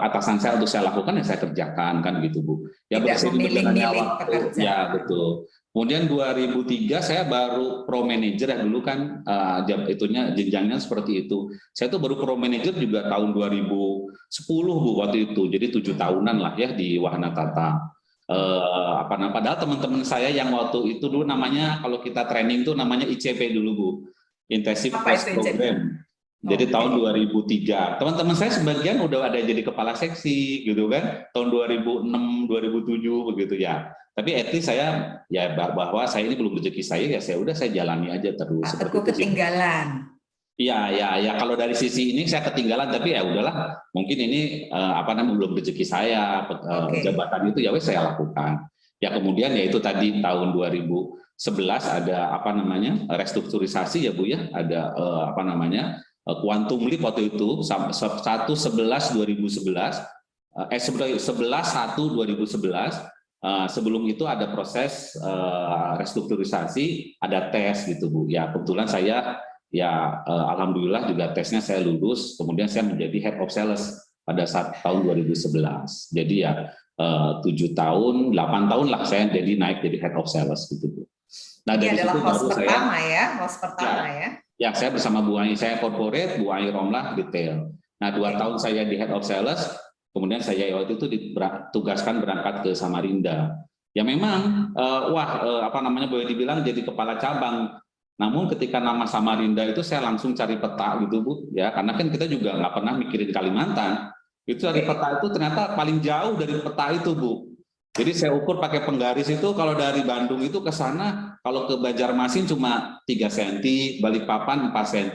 atasan saya untuk saya lakukan ya saya kerjakan kan gitu Bu. Ya tidak memilih-milih pekerjaan. Ya betul. Kemudian 2003 saya baru pro manager ya dulu kan jenjangnya seperti itu. Saya tuh baru pro manager juga tahun 2010 Bu waktu itu. Jadi 7 tahunan lah ya di Wahana Tata. Padahal teman-teman saya yang waktu itu dulu namanya kalau kita training tuh namanya ICP dulu Bu. Intensive Class Program. Jadi tahun 2003. Teman-teman saya sebagian udah ada jadi kepala seksi gitu kan. Tahun 2006, 2007 begitu ya. Tapi at least saya ya bahwa saya ini belum rezeki saya ya saya udah saya jalani aja terus. Aku ketinggalan. Iya, kalau dari sisi ini saya ketinggalan tapi ya udahlah. Mungkin ini belum rezeki saya jabatan itu ya wes saya lakukan. Ya kemudian ya itu tadi tahun 2011 ada restrukturisasi ya Bu ya, ada Quantum Leap waktu itu 1/11/2011 11/1/2011. Sebelum itu ada proses restrukturisasi, ada tes gitu Bu. Ya kebetulan saya ya alhamdulillah juga tesnya saya lulus, kemudian saya menjadi Head of Sales pada saat tahun 2011. Jadi ya 7 tahun, 8 tahun lah saya jadi naik jadi Head of Sales gitu Bu. Nah, Ini dari adalah situ host baru pertama host pertama ya. Ya, saya bersama Bu Ai, saya corporate, Bu Ai Romlah retail. Nah, 2 tahun saya di Head of Sales, kemudian saya waktu itu ditugaskan berangkat ke Samarinda. Ya memang, boleh dibilang jadi kepala cabang. Namun ketika nama Samarinda itu saya langsung cari peta gitu Bu, ya karena kan kita juga nggak pernah mikirin Kalimantan. Itu cari peta itu ternyata paling jauh dari peta itu Bu. Jadi saya ukur pakai penggaris itu, kalau dari Bandung itu ke sana, kalau ke Banjarmasin cuma 3 cm, Balikpapan 4 cm,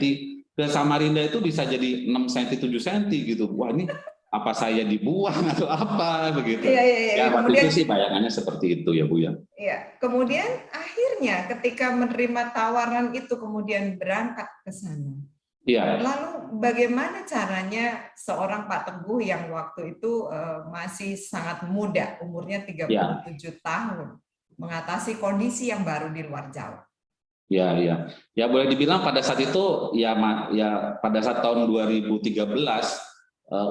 ke Samarinda itu bisa jadi 6 cm, 7 cm gitu. Wah ini apa saya dibuang atau apa begitu. Iya. Ya waktu Kemudian, itu sih bayangannya seperti itu ya Bu ya. Iya. Kemudian akhirnya ketika menerima tawaran itu kemudian berangkat ke sana. Iya. Lalu bagaimana caranya seorang Pak Teguh yang waktu itu masih sangat muda, umurnya 37 tahun, mengatasi kondisi yang baru di luar Jawa? Ya boleh dibilang pada saat itu ya pada saat tahun 2013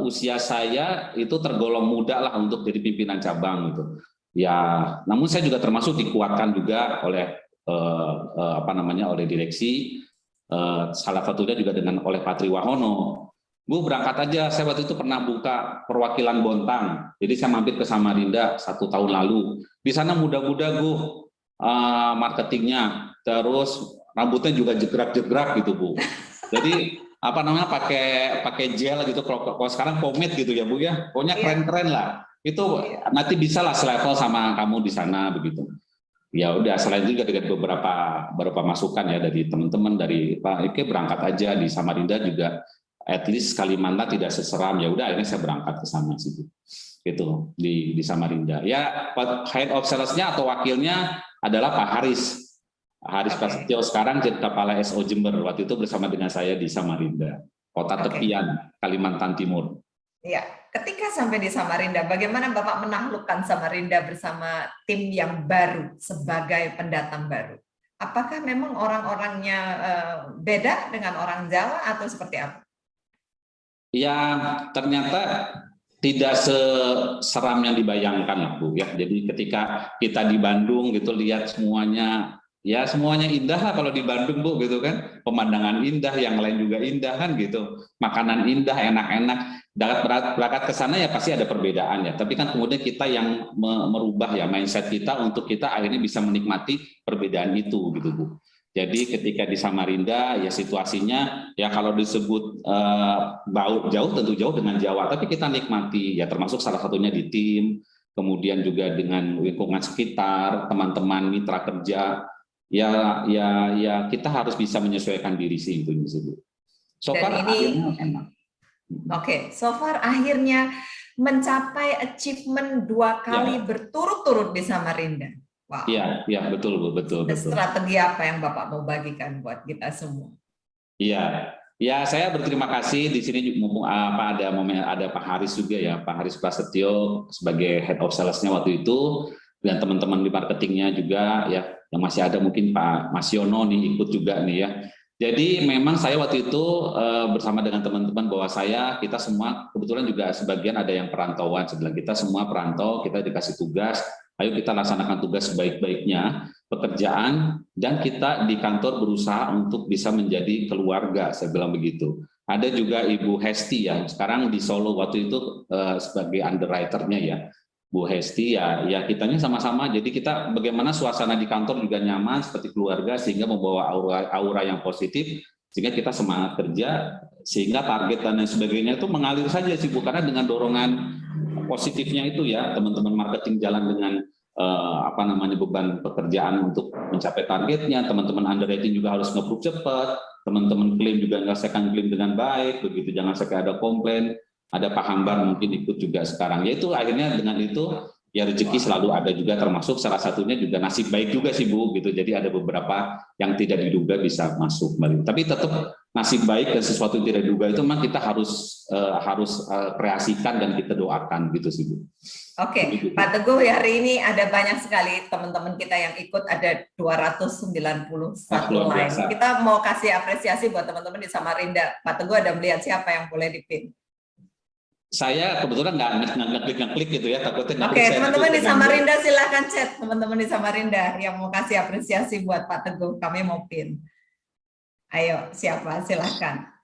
usia saya itu tergolong muda lah untuk jadi pimpinan cabang gitu. Ya, namun saya juga termasuk dikuatkan juga oleh oleh direksi. Salah satunya juga oleh Pak Triwahono. Bu berangkat aja, saya waktu itu pernah buka perwakilan Bontang, jadi saya mampir ke Samarinda 1 tahun lalu. Di sana muda-muda Bu marketingnya, terus rambutnya juga jegrak-jegrak gitu Bu. Jadi pakai gel gitu, kalau sekarang pomade gitu ya Bu ya, pokoknya keren-keren lah. Itu nanti bisa lah selevel sama kamu di sana begitu. Ya udah, selain itu juga dengan beberapa masukan ya dari teman-teman dari Pak Ike, berangkat aja di Samarinda juga, at least Kalimantan tidak seseram. Ya udah, akhirnya saya berangkat ke sana situ gitu di Samarinda. Ya Head of Sales-nya atau wakilnya adalah Pak Haris Prasetyo, sekarang jadi kepala SO Jember. Waktu itu bersama dengan saya di Samarinda, kota tepian Kalimantan Timur. Ya, ketika sampai di Samarinda, bagaimana Bapak menaklukkan Samarinda bersama tim yang baru sebagai pendatang baru? Apakah memang orang-orangnya beda dengan orang Jawa atau seperti apa? Ya, ternyata tidak seseram yang dibayangkan lah Bu ya. Jadi ketika kita di Bandung gitu lihat semuanya indah lah kalau di Bandung Bu gitu kan. Pemandangan indah, yang lain juga indah kan gitu. Makanan indah, enak-enak. Berangkat ke sana ya pasti ada perbedaan ya. Tapi kan kemudian kita yang merubah ya mindset kita untuk kita akhirnya bisa menikmati perbedaan itu gitu Bu. Jadi ketika di Samarinda ya situasinya ya kalau disebut jauh tentu jauh dengan Jawa, tapi kita nikmati ya, termasuk salah satunya di tim, kemudian juga dengan lingkungan sekitar, teman-teman mitra kerja. Ya kita harus bisa menyesuaikan diri sih itu Bu. So far akhirnya enak. Oke, so far akhirnya mencapai achievement 2 kali berturut-turut di Samarinda. Wow. Iya, betul Bu, betul. Strategi apa yang Bapak mau bagikan buat kita semua? Iya, ya saya berterima kasih di sini mumpung ada Pak Haris juga ya, Pak Haris Prasetyo sebagai Head of Sales-nya waktu itu, dan teman-teman di marketingnya juga ya, yang masih ada mungkin Pak Mas Yono nih ikut juga nih ya. Jadi memang saya waktu itu bersama dengan teman-teman bahwa kita semua kebetulan juga sebagian ada yang perantauan, sebelah kita semua perantau, kita dikasih tugas, ayo kita laksanakan tugas sebaik-baiknya, pekerjaan, dan kita di kantor berusaha untuk bisa menjadi keluarga, saya bilang begitu. Ada juga Ibu Hesti ya, sekarang di Solo waktu itu sebagai underwriter-nya ya. Bu Hesti ya kitanya sama-sama, jadi kita bagaimana suasana di kantor juga nyaman seperti keluarga sehingga membawa aura yang positif sehingga kita semangat kerja, sehingga target dan lain sebagainya itu mengalir saja sih Bu, karena dengan dorongan positifnya itu ya teman-teman marketing jalan dengan beban pekerjaan untuk mencapai targetnya, teman-teman underwriting juga harus nge-approve cepat, teman-teman klaim juga menyelesaikan klaim dengan baik begitu, jangan sampai ada komplain. Ada Pak Hambar mungkin ikut juga sekarang. Yaitu akhirnya dengan itu ya rezeki selalu ada juga, termasuk salah satunya juga nasib baik juga sih Bu gitu. Jadi ada beberapa yang tidak diduga bisa masuk kembali. Tapi tetap nasib baik dan sesuatu yang tidak diduga itu memang kita harus kreasikan dan kita doakan gitu sih Bu. Oke, Pak Teguh, hari ini ada banyak sekali teman-teman kita yang ikut, ada 291 line. Kita mau kasih apresiasi buat teman-teman di Samarinda. Pak Teguh ada melihat siapa yang boleh dipin? Saya kebetulan nggak ngeklik gitu ya, takutnya. Oke, teman-teman di Samarinda silahkan chat, teman-teman di Samarinda yang mau kasih apresiasi buat Pak Teguh, kami mau pin. Ayo, siapa? Silahkan.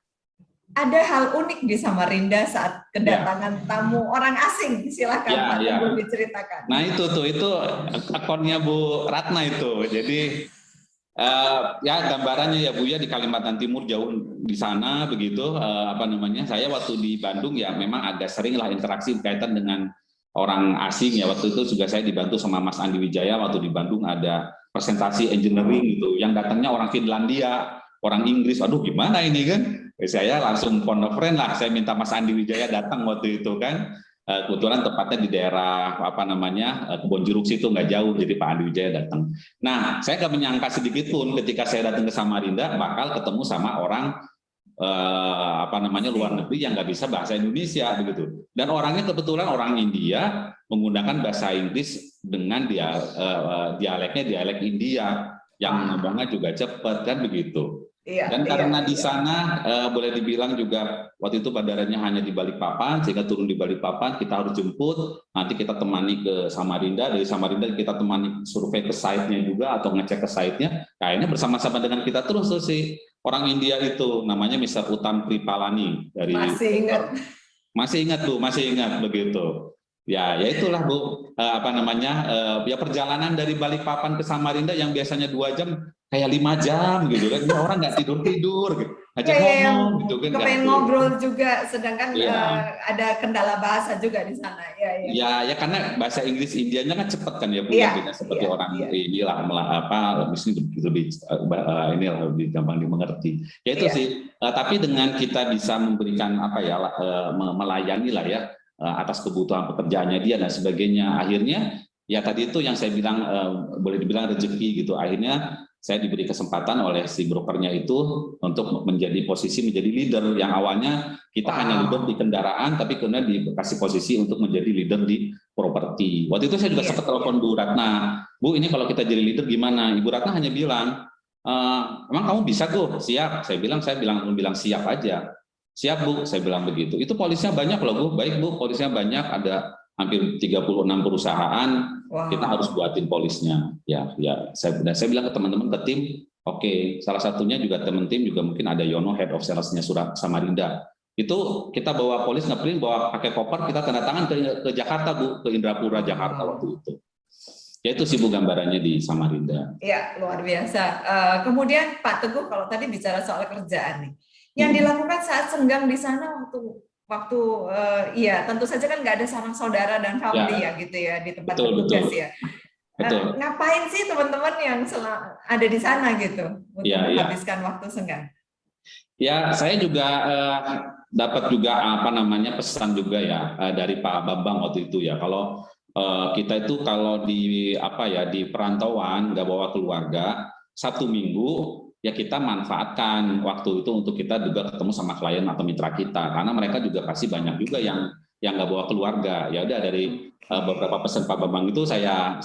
Ada hal unik di Samarinda saat kedatangan tamu orang asing. Silakan Pak Teguh diceritakan. Nah itu akunnya Bu Ratna itu. Jadi ya gambarannya ya Bu ya, di Kalimantan Timur jauh di sana begitu. Saya waktu di Bandung ya memang agak sering lah interaksi berkaitan dengan orang asing ya. Waktu itu juga saya dibantu sama Mas Andi Wijaya waktu di Bandung ada presentasi engineering gitu. Yang datangnya orang Finlandia, orang Inggris. Aduh gimana ini kan? Saya langsung phone a friend lah, saya minta Mas Andi Wijaya datang waktu itu kan, kebetulan tepatnya di daerah Kebon Jeruk situ nggak jauh, jadi Pak Andi Wijaya datang. Nah, saya nggak menyangka sedikit pun ketika saya datang ke Samarinda bakal ketemu sama orang luar negeri yang nggak bisa bahasa Indonesia begitu. Dan orangnya kebetulan orang India menggunakan bahasa Inggris dengan dialeknya dialek India yang ngomongnya juga cepat kan begitu. Dan karena di sana boleh dibilang juga waktu itu bandaranya hanya di Balikpapan, sehingga turun di Balikpapan kita harus jemput, nanti kita temani ke Samarinda, dari Samarinda kita temani survei ke site-nya juga atau ngecek ke site-nya. Kayaknya bersama-sama dengan kita terus tuh si orang India itu, namanya Mr. Uttam Kripalani dari masih ingat begitu. Ya itulah Bu, ya perjalanan dari Balikpapan ke Samarinda yang biasanya 2 jam kayak 5 jam gitu kan, orang nggak tidur gitu, ngajak ngomong gitu kan. Kepengen ngobrol juga, sedangkan ada kendala bahasa juga di sana. Ya karena bahasa Inggris Indianya kan cepat kan ya Bu, tidak seperti orang inilah lebih gampang dimengerti. Ya itu sih. Tapi dengan kita bisa memberikan melayani lah ya atas kebutuhan pekerjaannya dia dan sebagainya, akhirnya ya tadi itu yang saya bilang boleh dibilang rezeki gitu. Akhirnya saya diberi kesempatan oleh si brokernya itu untuk menjadi leader yang awalnya kita hanya leader di kendaraan, tapi kemudian dikasih posisi untuk menjadi leader di properti. Waktu itu saya juga sempat telepon Bu Ratna, Bu ini kalau kita jadi leader gimana? Ibu Ratna hanya bilang, emang kamu bisa tuh? Siap. Saya bilang siap aja. Siap Bu, saya bilang begitu. Itu polisnya banyak loh Bu, baik Bu, polisnya banyak, ada hampir 36 perusahaan. Kita harus buatin polisnya. Saya bilang ke teman-teman ke tim, oke, salah satunya juga teman tim juga mungkin ada Yono, head of sales-nya Samarinda. Itu kita bawa polis ngeprint, bawa pakai koper, kita tanda tangan ke Jakarta Bu, ke Indrapura Jakarta waktu itu. Ya itu sih Bu gambarannya di Samarinda. Iya, luar biasa. Kemudian Pak Teguh, kalau tadi bicara soal kerjaan nih, yang dilakukan saat senggang di sana waktu tentu saja kan nggak ada sanak saudara dan family gitu ya di tempat bertugas ya. Ngapain sih teman-teman yang ada di sana gitu untuk menghabiskan waktu senggang? Ya, saya juga dapat juga pesan juga ya dari Pak Bambang waktu itu ya, kalau kita itu kalau di di perantauan nggak bawa keluarga, Sabtu Minggu ya kita manfaatkan waktu itu untuk kita juga ketemu sama klien atau mitra kita, karena mereka juga pasti banyak juga yang nggak bawa keluarga. Ya udah dari beberapa pesan Pak Bambang itu saya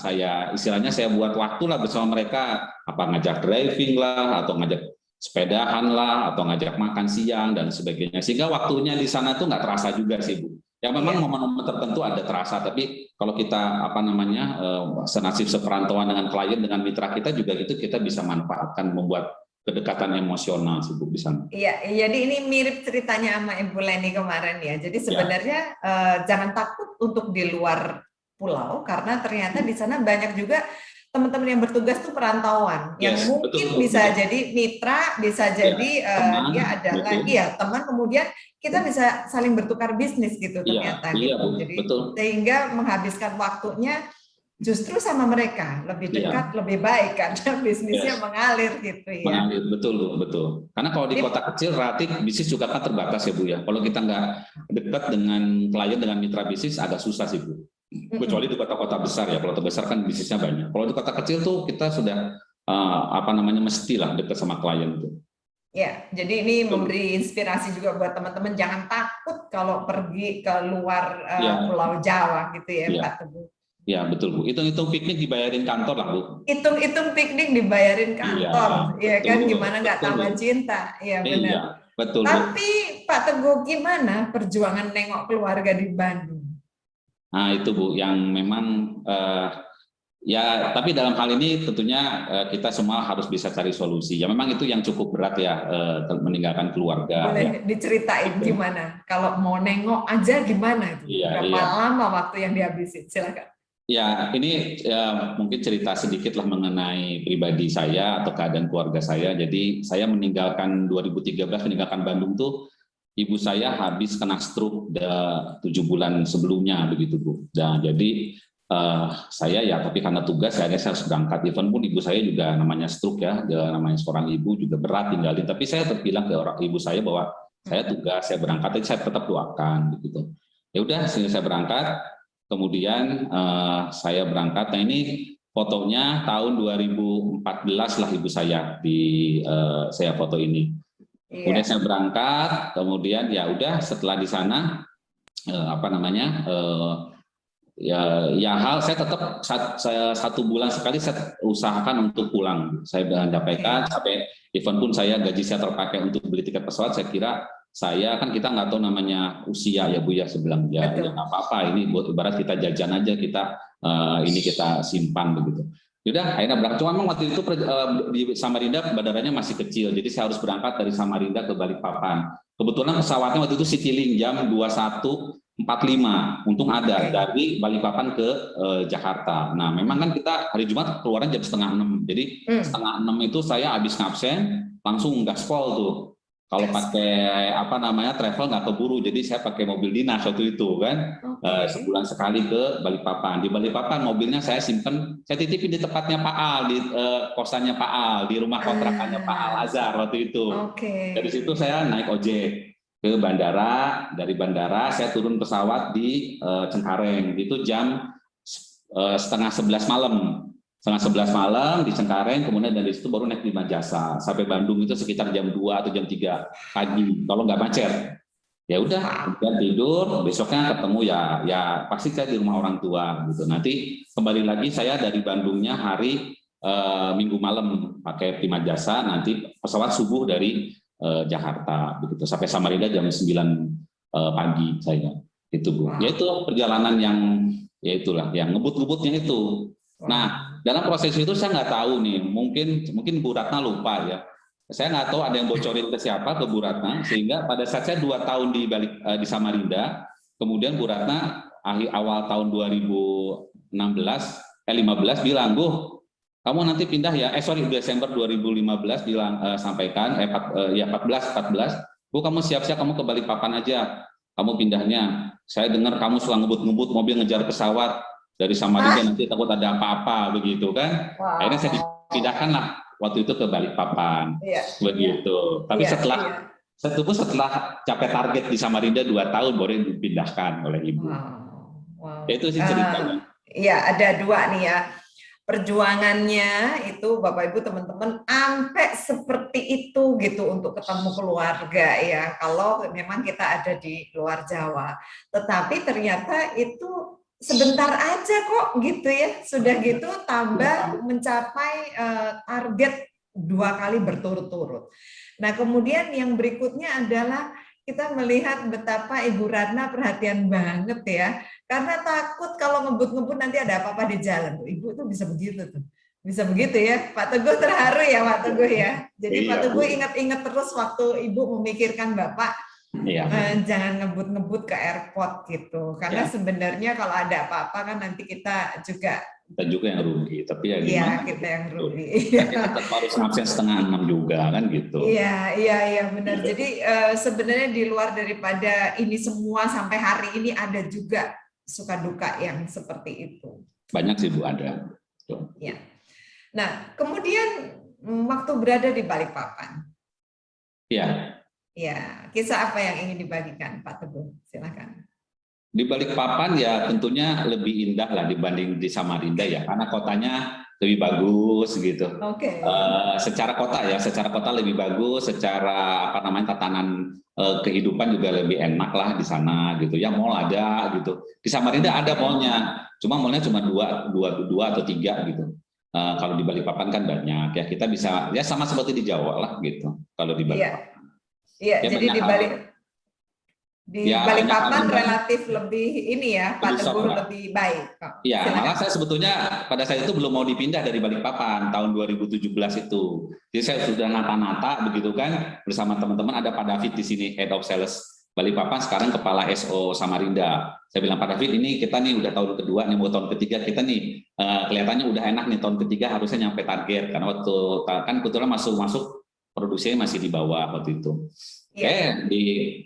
istilahnya saya buat waktu lah bersama mereka, ngajak driving lah atau ngajak sepedahan lah atau ngajak makan siang dan sebagainya, sehingga waktunya di sana tuh nggak terasa juga sih Bu. Ya memang momen-momen tertentu ada terasa, tapi kalau kita senasib seperantauan dengan klien, dengan mitra kita juga itu kita bisa manfaatkan membuat kedekatan emosional sih Bu di sana. Iya, jadi ini mirip ceritanya sama Ibu Leni kemarin ya. Jadi sebenarnya jangan takut untuk di luar pulau, karena ternyata di sana banyak juga teman-teman yang bertugas tuh perantauan yang mungkin bisa jadi mitra, bisa jadi dia adalah teman, kemudian kita bisa saling bertukar bisnis gitu ternyata gitu. Jadi sehingga menghabiskan waktunya justru sama mereka lebih dekat, lebih baik karena bisnisnya mengalir gitu ya. Mengalir, betul. Karena kalau di kota kecil relatif bisnis juga kan terbatas ya Bu ya. Kalau kita nggak dekat dengan klien, dengan mitra bisnis agak susah sih Bu. Kecuali di kota-kota besar ya. Kalau terbesar kan bisnisnya banyak. Kalau di kota kecil tuh kita sudah mestilah dekat sama klien tuh. Ya, jadi ini memberi inspirasi juga buat teman-teman, jangan takut kalau pergi ke luar Pulau Jawa gitu ya, Pak Teguh. Ya, betul Bu. Hitung-hitung piknik dibayarin kantor lah Bu. Hitung-hitung piknik dibayarin kantor, ya kan? Gimana nggak tambah cinta? Ya benar. Iya, betul. Tapi Pak Teguh, gimana perjuangan nengok keluarga di Bandung? Nah itu Bu, yang memang ya, tapi dalam hal ini tentunya kita semua harus bisa cari solusi. Ya memang itu yang cukup berat ya, meninggalkan keluarga. Boleh diceritain gimana? Kalau mau nengok aja gimana? Berapa lama waktu yang dihabisin? Silakan. Ya, ini mungkin cerita sedikit lah mengenai pribadi saya atau keadaan keluarga saya. Jadi saya meninggalkan 2013 meninggalkan Bandung tuh, ibu saya habis kena stroke 7 bulan sebelumnya begitu Bu. Nah, jadi saya ya, tapi karena tugas saya harus berangkat. Even pun ibu saya juga namanya stroke ya, namanya seorang ibu juga berat tinggalin. Tapi saya terbilang ke orang ibu saya bahwa saya tugas, saya berangkat, tapi saya tetap doakan begitu. Ya udah, sehingga saya berangkat. Kemudian saya berangkat. Nah ini fotonya tahun 2014 lah ibu saya saya foto ini. Kemudian saya berangkat. Kemudian ya udah setelah di sana saya tetap 1 bulan sekali saya usahakan untuk pulang. Saya menyampaikan sampai event pun saya gaji saya terpakai untuk beli tiket pesawat. Saya kira kita nggak tahu namanya usia ya Bu ya, sebilang ya nggak apa-apa, ini buat ibarat kita jajan aja, ini kita simpan begitu. Yaudah akhirnya berangkat. Cuma memang waktu itu di Samarinda bandaranya masih kecil, jadi saya harus berangkat dari Samarinda ke Balikpapan. Kebetulan pesawatnya waktu itu Citylink jam 21.45, untung ada dari Balikpapan ke Jakarta. Nah memang kan kita hari Jumat keluaran jam 5:30, jadi 5:30 itu saya habis ngabsen langsung gaspol tuh. Kalau pakai travel nggak keburu, jadi saya pakai mobil dinas waktu itu kan, sebulan sekali ke Balikpapan. Di Balikpapan mobilnya saya simpen, saya titipin di tempatnya Pak Al, di kosannya Pak Al, di rumah kontrakannya Pak Al Azhar waktu itu. Dari situ saya naik ojek ke bandara, dari bandara saya turun pesawat di Cengkareng, itu jam 10:30 malam. 10:30 malam di Cengkareng, kemudian dari situ baru naik Lima Jasa sampai Bandung itu sekitar jam 2 atau jam 3 pagi kalau nggak macet. Ya udah, kemudian tidur, besoknya ketemu ya pasti saya di rumah orang tua gitu. Nanti kembali lagi saya dari Bandungnya hari Minggu malam pakai Lima Jasa, nanti pesawat subuh dari Jakarta begitu sampai Samarinda jam 9 pagi saya. Itu Bu. Ya itu perjalanan yang ya itulah yang ngebut-ngebutnya itu. Nah, dalam proses itu saya nggak tahu nih, mungkin Bu Ratna lupa ya. Saya nggak tahu ada yang bocorin ke siapa, ke Bu Ratna, sehingga pada saat saya 2 tahun di Samarinda, kemudian Bu Ratna awal tahun 2015 bilang, Bu, kamu nanti pindah ya, Desember 2015 bilang sampaikan, 14, Bu kamu siap-siap kamu ke Balikpapan aja, kamu pindahnya. Saya dengar kamu suka ngebut-ngebut mobil ngejar pesawat. Dari Samarinda nanti takut ada apa-apa begitu kan. Akhirnya saya dipindahkan lah waktu itu ke Balikpapan begitu. Tapi setelah capai target di Samarinda 2 tahun baru dipindahkan oleh Ibu. Itu sih ceritanya. Iya, ada 2 nih ya. Perjuangannya itu Bapak Ibu teman-teman sampai seperti itu gitu untuk ketemu keluarga ya. Kalau memang kita ada di luar Jawa. Tetapi ternyata itu sebentar aja kok gitu ya, sudah gitu tambah mencapai target 2 kali berturut-turut. Nah kemudian yang berikutnya adalah kita melihat betapa Ibu Ratna perhatian banget ya, karena takut kalau ngebut-ngebut nanti ada apa-apa di jalan. Ibu tuh bisa begitu tuh, bisa begitu ya. Pak Teguh terharu ya Pak Teguh ya. Jadi Pak Teguh ingat-ingat terus waktu Ibu memikirkan Bapak. Jangan ngebut-ngebut ke airport gitu, karena sebenarnya kalau ada apa-apa kan nanti kita juga yang rugi, tapi ya gimana? Kita yang rugi. Kita tetap harus absen 5:30 juga kan gitu. Iya benar. Jadi sebenarnya di luar daripada ini semua sampai hari ini ada juga suka duka yang seperti itu. Banyak sih Bu, ada. Ya. Nah kemudian waktu berada di Balikpapan. Ya, kisah apa yang ingin dibagikan Pak Teguh? Silakan. Di Balikpapan ya tentunya lebih indah lah dibanding di Samarinda ya, karena kotanya lebih bagus gitu. Oke. Secara kota lebih bagus, secara apa namanya tatanan kehidupan juga lebih enak lah di sana gitu. Ya mall ada gitu. Di Samarinda ada mallnya, cuma mallnya cuma dua atau tiga gitu. Kalau di Balikpapan kan banyak ya, kita bisa ya sama seperti di Jawa lah gitu. Kalau di Balikpapan. Iya, Ya, jadi di Ya, Balikpapan banyak relatif lebih ini ya, Pak lebih Teguh soft lah. lebih baik. Iya, Silakan. malah saya sebetulnya pada saat itu belum mau dipindah dari Balikpapan tahun 2017 itu. Jadi saya sudah nata-nata begitu kan bersama teman-teman, ada Pak David di sini, Head of Sales Balikpapan, sekarang Kepala SO Samarinda. Saya bilang, Pak David, ini kita nih udah tahun kedua, nih mau tahun ketiga, kita nih kelihatannya udah enak nih, tahun ketiga harusnya nyampe target, karena waktu kan kebetulan masuk produksinya masih di bawah waktu itu.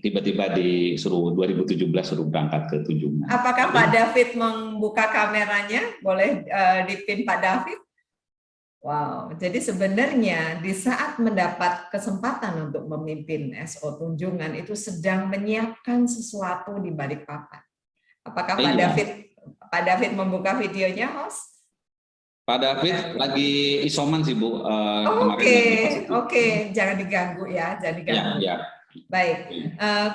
Tiba-tiba disuruh 2017 suruh berangkat ke Tunjungan. Apakah Pak David membuka kameranya? Boleh dipin Pak David? Wow, jadi sebenarnya di saat mendapat kesempatan untuk memimpin SO Tunjungan itu sedang menyiapkan sesuatu di Balikpapan. Apakah Pak David membuka videonya, host? Pak David lagi isoman sih Bu. Oke, jangan diganggu ya, jangan diganggu. Ya. Baik,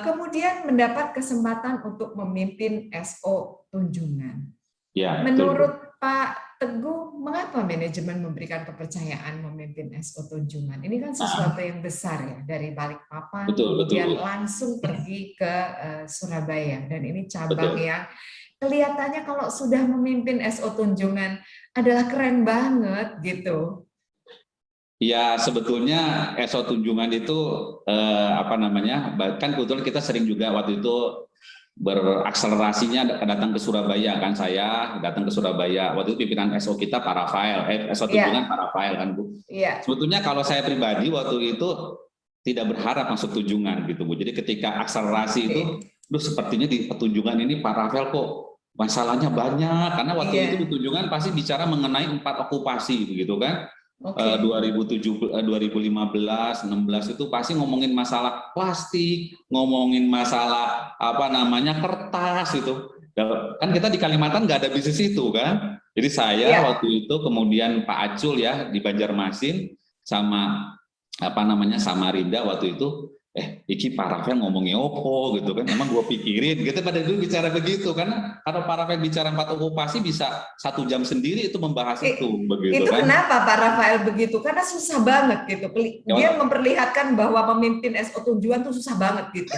kemudian mendapat kesempatan untuk memimpin SO Tunjungan. Ya, menurut Pak Teguh, mengapa manajemen memberikan kepercayaan memimpin SO Tunjungan? Ini kan sesuatu yang besar ya, dari Balikpapan, kemudian langsung pergi ke Surabaya, dan ini cabang yang kelihatannya kalau sudah memimpin SO Tunjungan adalah keren banget gitu. Ya, sebetulnya SO Tunjungan itu kan kebetulan kita sering juga waktu itu berakselerasinya datang ke Surabaya kan, saya datang ke Surabaya. Waktu itu pimpinan SO kita Pak Rafael, SO Tunjungan Pak Rafael kan Bu. Sebetulnya kalau saya pribadi waktu itu tidak berharap masuk Tunjungan gitu Bu. Jadi ketika akselerasi itu, sepertinya di Tunjungan ini Pak Rafael kok masalahnya banyak, karena waktu itu di Tunjungan pasti bicara mengenai 4 okupasi begitu kan. 2015, 16 itu pasti ngomongin masalah plastik, ngomongin masalah kertas gitu. Kan kita di Kalimantan nggak ada bisnis itu kan. Jadi saya waktu itu kemudian Pak Acul ya di Banjarmasin sama Samarinda waktu itu iki Pak Rafael ngomongnya opo gitu kan, emang gue pikirin gitu pada dulu bicara begitu kan, kalau Pak Rafael bicara 4 okupasi bisa 1 jam sendiri itu membahas itu begitu itu kan. Kenapa Pak Rafael begitu? Karena susah banget gitu, dia memperlihatkan bahwa memimpin SO Tunjungan tuh susah banget gitu.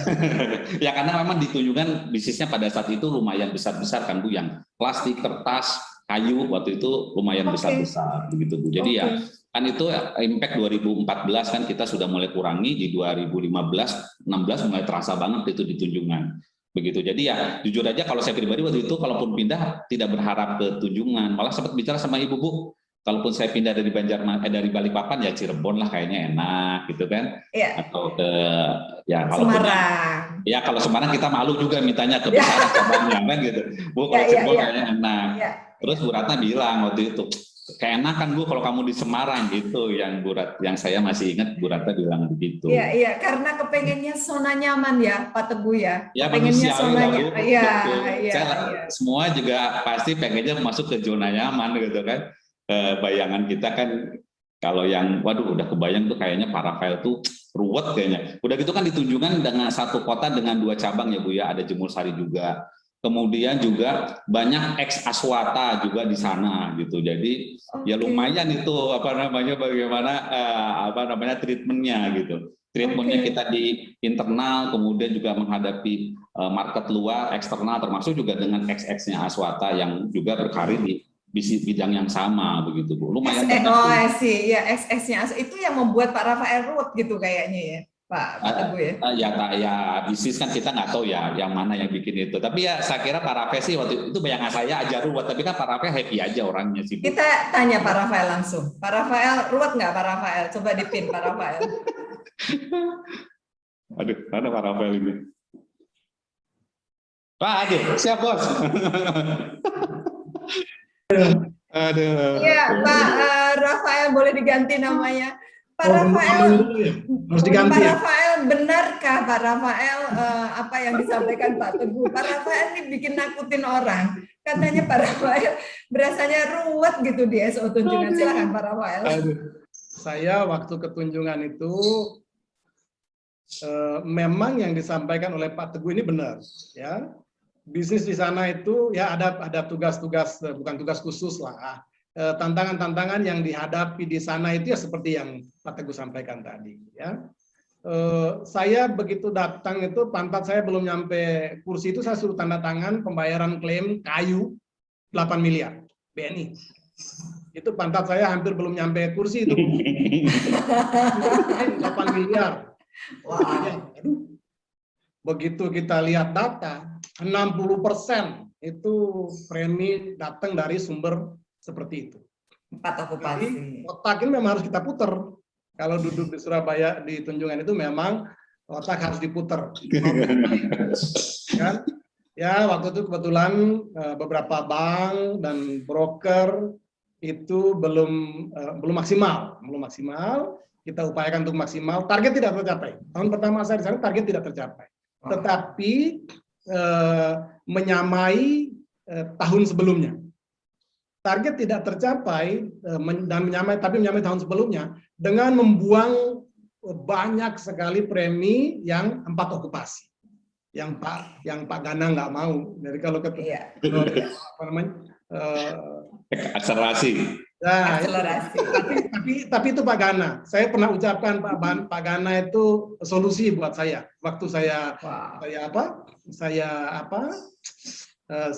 Ya karena memang di Tunjungan bisnisnya pada saat itu lumayan besar-besar kan Bu, yang plastik, kertas, kayu waktu itu lumayan besar-besar begitu Bu. Jadi ya kan itu impact 2014 kan kita sudah mulai kurangi, di 2015, 16 mulai terasa banget itu di Tunjungan. Begitu. Jadi ya jujur aja kalau saya pribadi waktu itu kalaupun pindah tidak berharap ke Tunjungan, malah sempat bicara sama Ibu Bu, kalaupun saya pindah dari dari Balikpapan ya Cirebon lah kayaknya enak gitu kan. Atau ke kalau Semarang. Ya kalau Semarang kita malu juga mintanya ke besar cabangnya kan gitu. Bu kalau Cirebon kayaknya enak. Terus Bu Ratna bilang waktu itu, keenakan Bu kalau kamu di Semarang gitu, yang saya masih ingat Bu Ratna bilang begitu. Iya, karena kepengennya zona nyaman ya Pak Teguh ya. Ya pengennya zona nyaman. Semua juga pasti pengennya masuk ke zona nyaman gitu kan. Bayangan kita kan kalau yang udah kebayang tuh kayaknya Pak Rafael tuh ruwet kayaknya. Udah gitu kan di Tunjungan dengan 1 kota dengan 2 cabang ya Bu ya, ada Jemur Sari juga. Kemudian juga banyak ex Aswata juga di sana gitu. Jadi ya lumayan itu bagaimana treatmentnya gitu. Treatmentnya kita di internal, kemudian juga menghadapi market luar, eksternal, termasuk juga dengan ex-nya Aswata yang juga berkarir di bidang yang sama begitu Bu. Lumayan banyak. ex-nya itu yang membuat Pak Rafael ruwet gitu kayaknya ya. Pak Teguh ya? Ya bisnis kan kita nggak tahu ya yang mana yang bikin itu. Tapi ya saya kira Pak Rafael sih waktu itu bayangan saya aja ruwet, tapi kan Pak Rafael happy aja orangnya sih. Kita tanya Pak Rafael langsung. Pak Rafael ruwet nggak Pak Rafael? Coba dipin Pak Rafael. Aduh, mana Pak Rafael ini? Pak, siap Bos. Aduh. Iya Pak Rafael boleh diganti namanya. Pak Rafael, harus diganti. Pak Rafael, benarkah Pak Rafael apa yang disampaikan Pak Teguh? Pak Rafael ini bikin nakutin orang. Katanya Pak Rafael berasanya ruwet gitu di SO Tunjungan. Silakan Pak Rafael. Saya waktu ke Tunjungan itu memang yang disampaikan oleh Pak Teguh ini benar, ya. Bisnis di sana itu ya ada tugas-tugas, bukan tugas khusus lah. Tantangan-tantangan yang dihadapi di sana itu ya seperti yang Pak Teguh sampaikan tadi, ya. Saya begitu datang itu pantat saya belum nyampe kursi itu saya suruh tanda tangan pembayaran klaim kayu 8 miliar BNI. Itu pantat saya hampir belum nyampe kursi itu. 8 miliar. Wah, aduh. Begitu kita lihat data, 60% itu premi datang dari sumber seperti itu. 4 okupasi. Jadi, otak ini memang harus kita puter. Kalau duduk di Surabaya di Tunjungan itu memang otak harus diputer. Kan? Ya, waktu itu kebetulan beberapa bank dan broker itu belum maksimal. Kita upayakan untuk maksimal. Target tidak tercapai. Tahun pertama saya di sana target tidak tercapai. Tetapi menyamai tahun sebelumnya. Target tidak tercapai dan menyamai tahun sebelumnya dengan membuang banyak sekali premi yang 4 okupasi. Yang Pak Gana nggak mau. Jadi kalau apa namanya? Akselerasi. Nah, tapi itu Pak Gana. Saya pernah ucapkan Pak Gana itu solusi buat saya. Waktu saya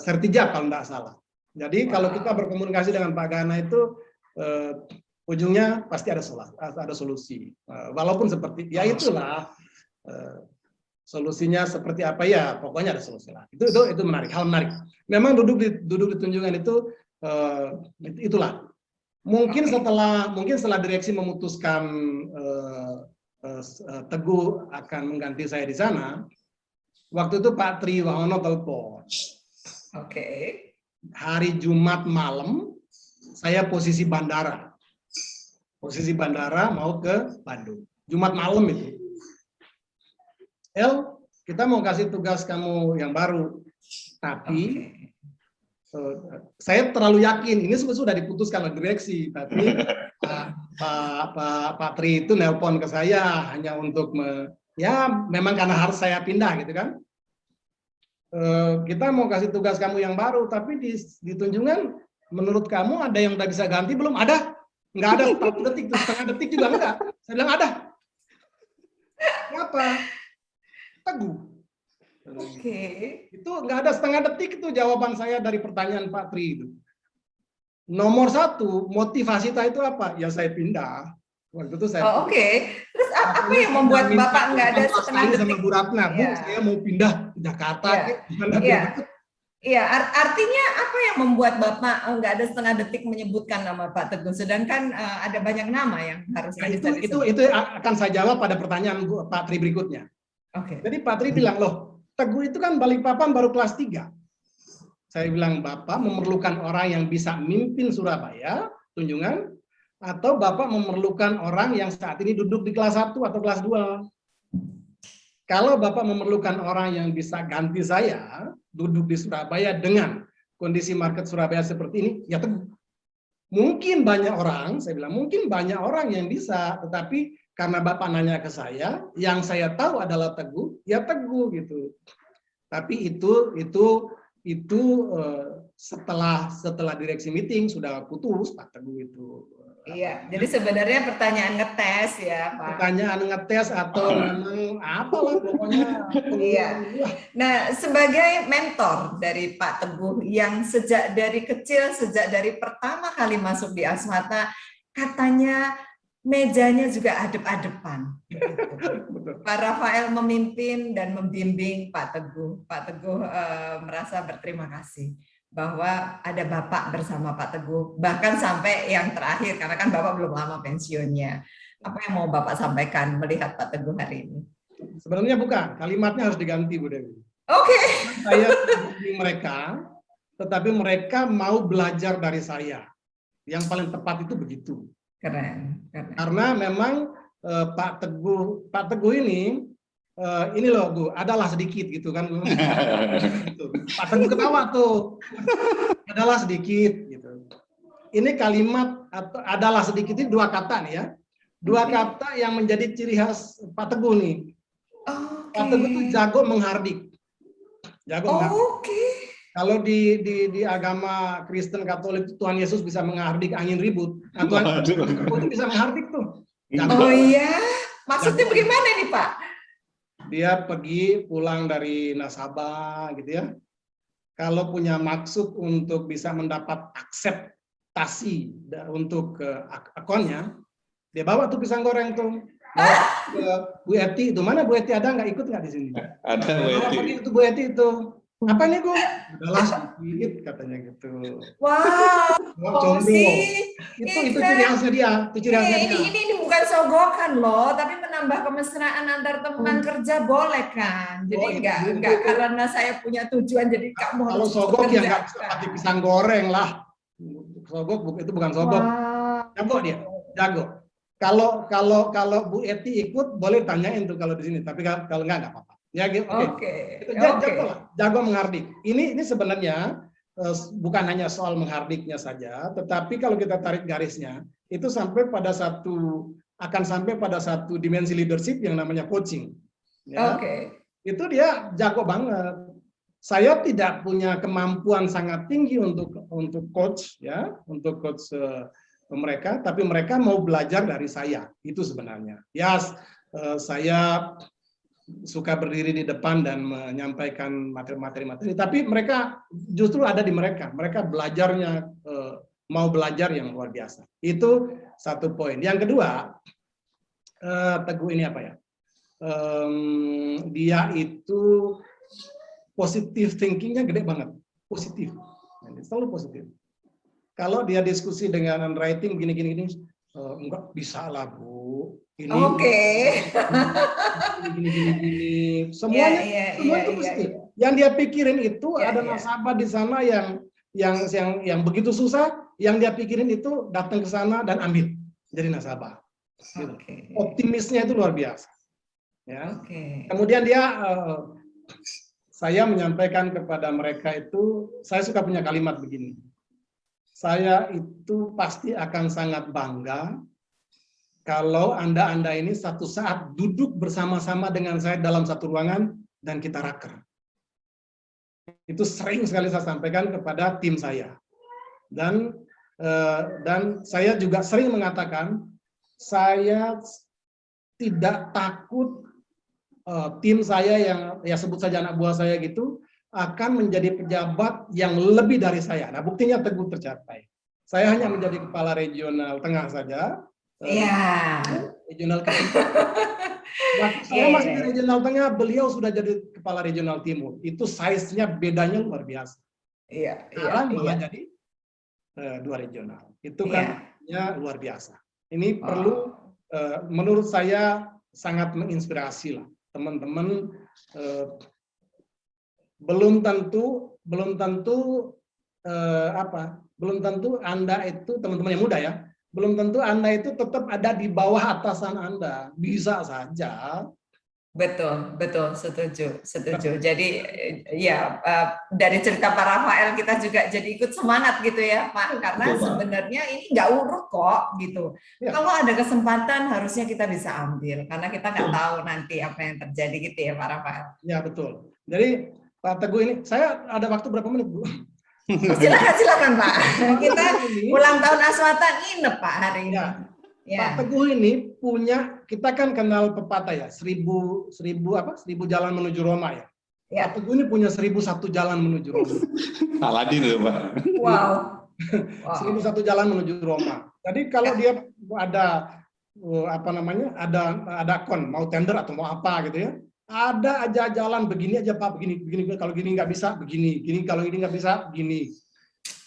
sertijab kalau nggak salah. Jadi kalau kita berkomunikasi dengan Pak Gana itu ujungnya pasti ada solusi. Walaupun seperti ya itulah solusinya seperti apa ya, pokoknya ada solusi lah. Itu menarik, hal menarik. Memang duduk di Tunjungan itu itulah. Mungkin setelah direksi memutuskan Teguh akan mengganti saya di sana, waktu itu Pak Tri Wahono telepon. Oke. Hari Jumat malam saya posisi bandara mau ke Bandung. Jumat malam itu. El, kita mau kasih tugas kamu yang baru, tapi saya terlalu yakin ini sudah diputuskan oleh direksi, tapi Pak Tri itu nelpon ke saya hanya untuk memang karena harus saya pindah gitu kan. Kita mau kasih tugas kamu yang baru, tapi di Tunjungan menurut kamu ada yang udah bisa ganti belum? Ada? Nggak ada 1 detik, setengah detik juga enggak. Saya bilang ada. Kenapa? Teguh. Oke. Itu nggak ada setengah detik itu jawaban saya dari pertanyaan Pak Tri itu. Nomor 1, motivasi saya itu apa? Ya saya pindah. Waktu itu saya. Oke. Terus apa yang membuat Bapak nggak ada setengah detik? Sama Bu Ratna, Bu, saya mau pindah ke Jakarta. Iya, artinya apa yang membuat Bapak nggak ada setengah detik menyebutkan nama Pak Teguh, sedangkan ada banyak nama yang harusnya bisa disebut. Itu akan saya jawab pada pertanyaan Pak Tri berikutnya. Oke. Jadi Pak Tri bilang, loh, Teguh itu kan Balikpapan baru kelas 3. Saya bilang, Bapak memerlukan orang yang bisa mimpin Surabaya, Tunjungan, atau Bapak memerlukan orang yang saat ini duduk di kelas 1 atau kelas 2. Kalau Bapak memerlukan orang yang bisa ganti saya, duduk di Surabaya dengan kondisi market Surabaya seperti ini, ya Teguh. Mungkin banyak orang, saya bilang, mungkin banyak orang yang bisa, tetapi karena Bapak nanya ke saya, yang saya tahu adalah Teguh, ya Teguh gitu. Tapi itu setelah direksi meeting sudah putus Pak Teguh itu. Iya, jadi sebenarnya pertanyaan ngetes ya Pak. Pertanyaan ngetes atau memang apalah pokoknya. Iya. Nah, sebagai mentor dari Pak Teguh yang sejak dari kecil, sejak dari pertama kali masuk di Asmata, katanya mejanya juga adep-adepan. Pak Rafael memimpin dan membimbing Pak Teguh. Pak Teguh merasa berterima kasih bahwa ada Bapak bersama Pak Teguh, bahkan sampai yang terakhir, karena kan Bapak belum lama pensiunnya. Apa yang mau Bapak sampaikan melihat Pak Teguh hari ini? Sebenarnya bukan, kalimatnya harus diganti Bu Dewi. Oke. Saya membimbing mereka, tetapi mereka mau belajar dari saya. Yang paling tepat itu begitu. Keren. Karena memang Pak Teguh ini ini loh Bu, adalah sedikit gitu kan. Gitu. Pak Teguh ketawa tuh, adalah sedikit gitu. Ini kalimat atau adalah sedikit ini dua kata nih ya. Dua kata yang menjadi ciri khas Pak Teguh nih. Pak Teguh tuh jago menghardik. Jago menghardik. Kalau di agama Kristen Katolik Tuhan Yesus bisa menghardik angin ribut. Nah, Tuhan itu bisa menghardik tuh. Oh iya, maksudnya bagaimana nih Pak? Dia pergi pulang dari nasabah gitu ya. Kalau punya maksud untuk bisa mendapat akseptasi untuk akunnya, dia bawa tuh pisang goreng tuh. Bawa ke Bu Eti, itu mana Bu Eti, ada nggak, ikut nggak di sini? Ada Bu Eti. Pergi itu Bu Eti itu. Apa nih Bu? Udahlah sedikit katanya gitu. Wow, Itu ciri khasnya dia. Itu ciri khasnya dia. Ini bukan sogokan loh, tapi menambah kemesraan antar teman kerja boleh kan? Jadi nggak karena saya punya tujuan jadi kamu kalau sogok ya nggak pakai pisang goreng lah. Sogok itu bukan sogok. Jago dia, jago. Kalau Bu Eti ikut boleh tanyain tuh kalau di sini, tapi kalau nggak apa-apa. Ya gitu. Oke. Jago menghardik. Ini sebenarnya bukan hanya soal menghardiknya saja, tetapi kalau kita tarik garisnya itu akan sampai pada satu dimensi leadership yang namanya coaching. Ya. Itu dia jago banget. Saya tidak punya kemampuan sangat tinggi untuk coach ya, untuk coach mereka, tapi mereka mau belajar dari saya. Itu sebenarnya. Ya, saya suka berdiri di depan dan menyampaikan materi-materi, tapi mereka justru ada di mereka belajarnya, mau belajar yang luar biasa. Itu satu poin. Yang kedua, Teguh ini apa ya, dia itu positive thinkingnya gede banget, positif, selalu positif. Kalau dia diskusi dengan handwriting gini, enggak bisa lah Bu. Ini gini. Semuanya itu positif. Yang dia pikirin itu ada nasabah di sana yang begitu susah, yang dia pikirin itu datang ke sana dan ambil jadi nasabah. Gitu. Optimisnya itu luar biasa. Ya. Kemudian saya menyampaikan kepada mereka itu, saya suka punya kalimat begini. Saya itu pasti akan sangat bangga kalau Anda ini satu saat duduk bersama-sama dengan saya dalam satu ruangan dan kita raker. Itu sering sekali saya sampaikan kepada tim saya. Dan saya juga sering mengatakan, saya tidak takut tim saya yang ya sebut saja anak buah saya gitu akan menjadi pejabat yang lebih dari saya. Nah, buktinya Teguh tercapai. Saya hanya menjadi kepala regional tengah saja. Regional ketiga. Waktu saya masih di regional tengah, beliau sudah jadi kepala regional timur. Itu size-nya bedanya luar biasa. Sekarang malah jadi 2 regional. Itu kan luar biasa. Ini perlu, menurut saya sangat menginspirasi lah teman-teman. Belum tentu Anda itu teman-teman yang muda ya. Belum tentu Anda itu tetap ada di bawah atasan Anda. Bisa saja. Betul, setuju. Jadi ya dari cerita Pak Rafael kita juga jadi ikut semangat gitu ya Pak, karena sebenarnya ini nggak urut kok gitu. Kalau ada kesempatan harusnya kita bisa ambil, karena kita nggak tahu nanti apa yang terjadi gitu ya Pak Rafael. Ya betul. Jadi Pak Teguh ini, saya ada waktu berapa menit Bu? Silakan Pak. Kita ulang tahun Aswata nginep Pak hari ini. Pak Teguh ini punya, kita kan kenal pepatah ya, 1000 jalan menuju Roma ya. Pak Teguh ini punya 1001 jalan menuju Roma. Aladin itu Pak. Wow. 1001 jalan menuju Roma. Jadi kalau dia ada ada akun mau tender atau mau apa gitu ya, ada aja jalan begini aja Pak, begini kalau gini nggak bisa begini, kalau ini nggak bisa begini.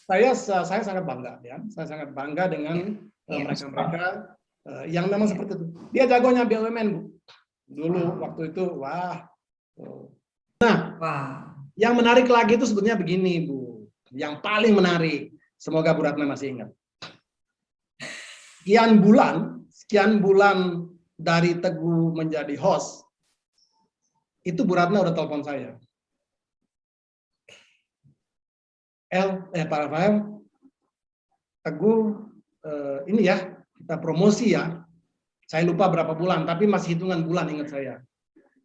Saya sangat bangga ya, saya sangat bangga dengan mereka yang memang seperti itu. Dia jagonya BUMN Bu. Dulu waktu itu yang menarik lagi itu sebetulnya begini Bu. Yang paling menarik, semoga Bu Ratna masih ingat. Sekian bulan dari Teguh menjadi host, itu Bu Ratna udah telepon saya. Pak Rafael, Teguh, ini ya, kita promosi ya. Saya lupa berapa bulan, tapi masih hitungan bulan ingat saya.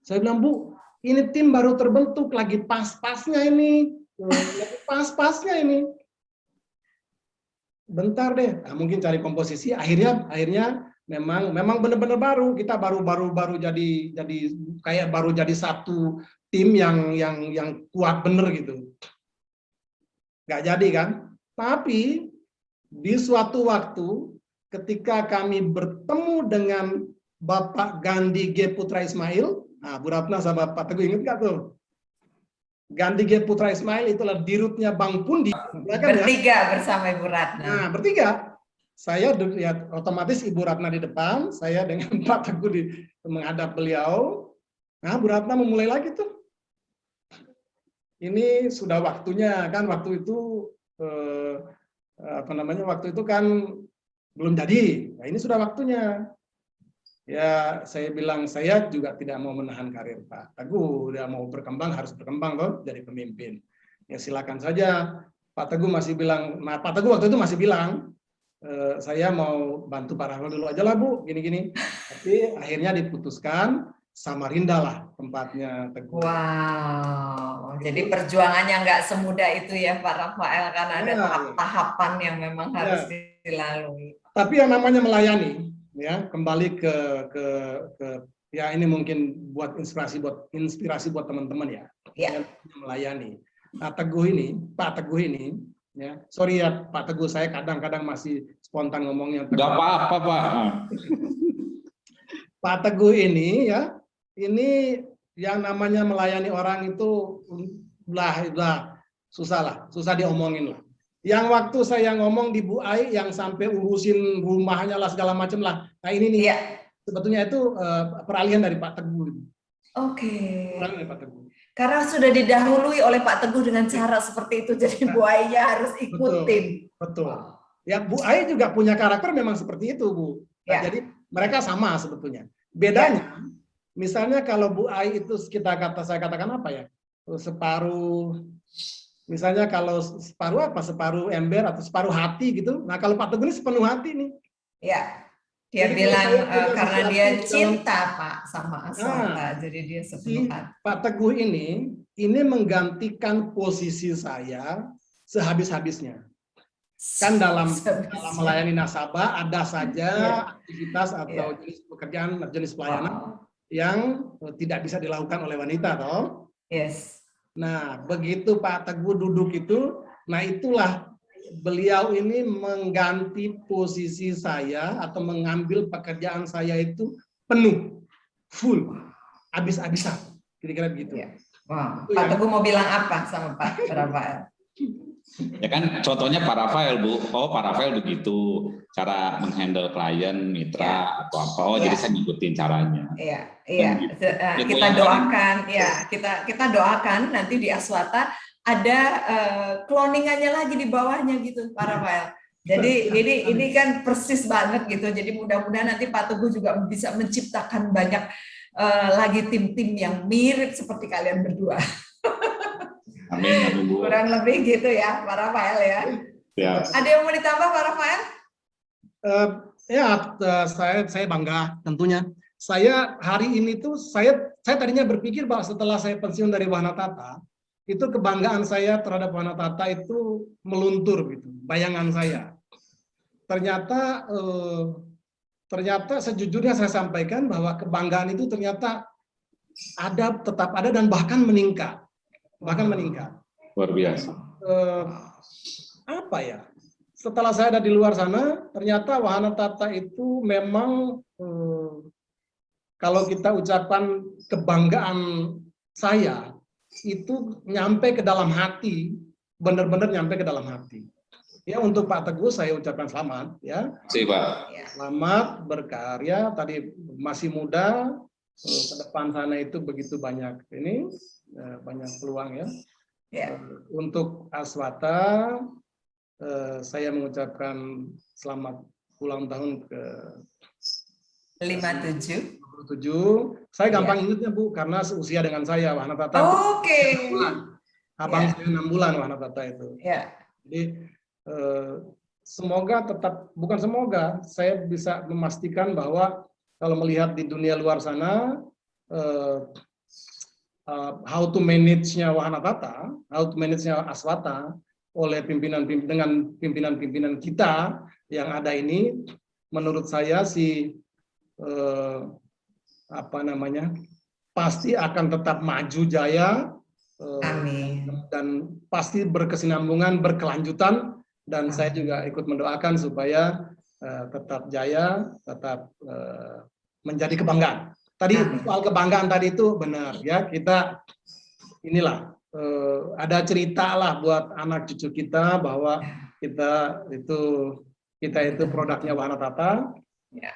Saya bilang, Bu, ini tim baru terbentuk, lagi pas-pasnya ini. Lagi pas-pasnya ini. Bentar deh, nah, mungkin cari komposisi, akhirnya memang benar-benar baru, kita baru jadi kayak baru jadi satu tim yang kuat bener gitu. Nggak jadi kan? Tapi di suatu waktu ketika kami bertemu dengan Bapak Gandhi G. Putra Ismail, nah Bu Ratna sama Pak Teguh ingat nggak tuh? Gandhi G. Putra Ismail itulah dirutnya Bang Pundi. Ya kan, bertiga ya? Bersama Ibu Ratna. Nah, bertiga. Saya ya, otomatis Ibu Ratna di depan, saya dengan Pak Teguh menghadap beliau. Nah, Bu Ratna memulai lagi tuh. Ini sudah waktunya kan, waktu itu waktu itu kan belum jadi. Nah, ini sudah waktunya. Ya, saya bilang saya juga tidak mau menahan karir Pak Teguh. Dia mau berkembang, harus berkembang loh jadi pemimpin. Ya silakan saja. Pak Teguh masih bilang, nah Pak Teguh waktu itu masih bilang, saya mau bantu Pak Rafael dulu aja lah Bu, gini-gini. Tapi akhirnya diputuskan Samarinda lah tempatnya Teguh. Wow, jadi perjuangannya nggak semudah itu ya Pak Rafael, karena ada tahap-tahapan yang memang harus dilalui. Tapi yang namanya melayani, ya kembali ke ya ini mungkin buat inspirasi buat teman-teman ya. Ya. Melayani. Nah Pak Teguh ini, ya sorry ya Pak Teguh, saya kadang-kadang masih spontan ngomongnya. Nggak apa-apa Pak. Pak Teguh ini ya. Ini yang namanya melayani orang itu susah diomongin lah. Yang waktu saya ngomong di Bu Ai yang sampai urusin rumahnya lah segala macam lah. Nah ini nih sebetulnya itu peralihan dari Pak Teguh. Oke. Peralihan dari Pak Teguh. Karena sudah didahului oleh Pak Teguh dengan cara seperti itu, jadi Bu Ai-nya harus ikutin. Betul. Ya Bu Ai juga punya karakter memang seperti itu Bu. Nah, jadi mereka sama sebetulnya. Bedanya. Misalnya kalau Bu Ai itu saya katakan apa ya, separuh, misalnya kalau separuh ember atau separuh hati gitu. Nah kalau Pak Teguh ini sepenuh hati nih. Ya, dia jadi bilang karena dia cinta Pak sama Aswata, jadi dia sepenuh hati. Pak Teguh ini menggantikan posisi saya sehabis-habisnya. Kan dalam melayani nasabah ada saja aktivitas atau jenis pekerjaan, jenis pelayanan yang tidak bisa dilakukan oleh wanita, toh? Yes. Nah, begitu Pak Teguh duduk itu, nah itulah beliau ini mengganti posisi saya atau mengambil pekerjaan saya itu penuh, full, habis-habisan, kira-kira begitu. Ya. Wow. Pak Teguh mau bilang apa sama Pak Rafael? Ya kan contohnya Pak Rafael Bu, Pak Rafael begitu cara menghandle klien, mitra atau apa, jadi saya ngikutin caranya. Iya. Kita doakan, kita doakan nanti di Aswata ada cloningannya lagi di bawahnya gitu Pak Rafael. Jadi ini kan persis banget gitu. Jadi mudah-mudahan nanti Pak Teguh juga bisa menciptakan banyak lagi tim-tim yang mirip seperti kalian berdua. Amin, Bu. Kurang lebih gitu ya, Pak Rafael ya. Ada yang mau ditambah, Pak Rafael? Saya bangga tentunya. Saya hari ini tuh saya tadinya berpikir bahwa setelah saya pensiun dari Wahana Tata, itu kebanggaan saya terhadap Wahana Tata itu meluntur gitu, bayangan saya. Ternyata sejujurnya saya sampaikan bahwa kebanggaan itu ternyata tetap ada dan bahkan meningkat. Luar biasa. Apa ya? Setelah saya ada di luar sana, ternyata Wahana Tata itu memang kalau kita ucapan kebanggaan saya itu nyampe ke dalam hati, benar-benar nyampe ke dalam hati. Ya untuk Pak Teguh saya ucapkan selamat ya. Terima kasih Pak. Selamat berkarya, tadi masih muda, ke depan sana itu begitu banyak banyak peluang ya. Untuk Aswata saya mengucapkan selamat ulang tahun ke 57. 27. Saya gampang ingatnya Bu, karena seusia dengan saya Wahana Tata. Oke. 6 bulan. Abang Ya. saya 6 bulan Wahana Tata itu. Ya. Jadi semoga tetap, bukan semoga, saya bisa memastikan bahwa kalau melihat di dunia luar sana, how to manage-nya Wahana Tata, how to manage-nya Aswata oleh pimpinan-pimpinan kita yang ada ini, menurut saya sih pasti akan tetap maju jaya, Amin. dan pasti berkesinambungan, berkelanjutan, dan saya juga ikut mendoakan supaya tetap jaya, tetap menjadi kebanggaan. Tadi soal kebanggaan tadi itu benar ya, kita inilah ada cerita lah buat anak cucu kita bahwa kita itu produknya Wahana Tata. Ya.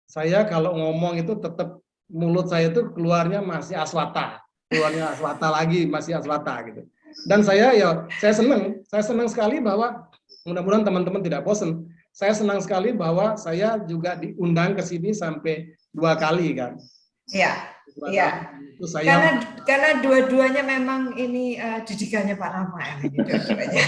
Saya kalau ngomong itu tetap mulut saya itu keluarnya masih Aswata, lagi masih Aswata gitu. Dan saya senang sekali bahwa mudah-mudahan teman-teman tidak bosan. Saya senang sekali bahwa saya juga diundang ke sini sampai 2 kali kan. Iya. Iya. Itu saya Karena dua-duanya memang ini didikannya Pak Rafael ini dua-duanya.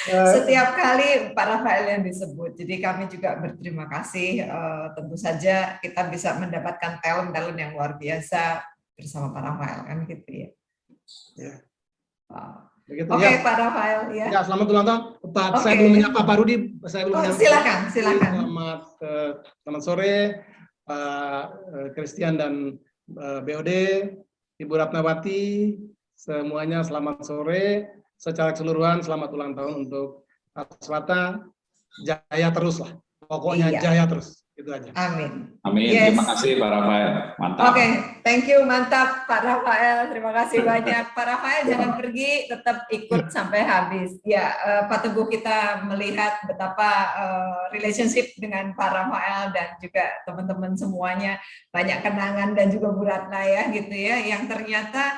Setiap kali Pak Rafael yang disebut. Jadi kami juga berterima kasih. Tentu saja kita bisa mendapatkan talent yang luar biasa bersama Pak Rafael kan gitu ya. Ya. Oke, ya. Pak Rafael ya. Ya, selamat ulang tahun. Saya belum menyapa Pak Rudi. Silakan. Selamat sore Pak Christian dan BOD, Ibu Ratnawati, semuanya selamat sore. Secara keseluruhan selamat ulang tahun untuk Aswata. Jaya terus lah. Pokoknya jaya terus. Itu aja. Amin. Amin. Yes. Terima kasih Pak Rafael. Mantap. Oke, thank you, mantap Pak Rafael. Terima kasih banyak. Pak Rafael jangan pergi, tetap ikut sampai habis. Ya, Pak Teguh, kita melihat betapa relationship dengan Pak Rafael dan juga teman-teman semuanya banyak kenangan, dan juga Bu Ratna ya gitu ya, yang ternyata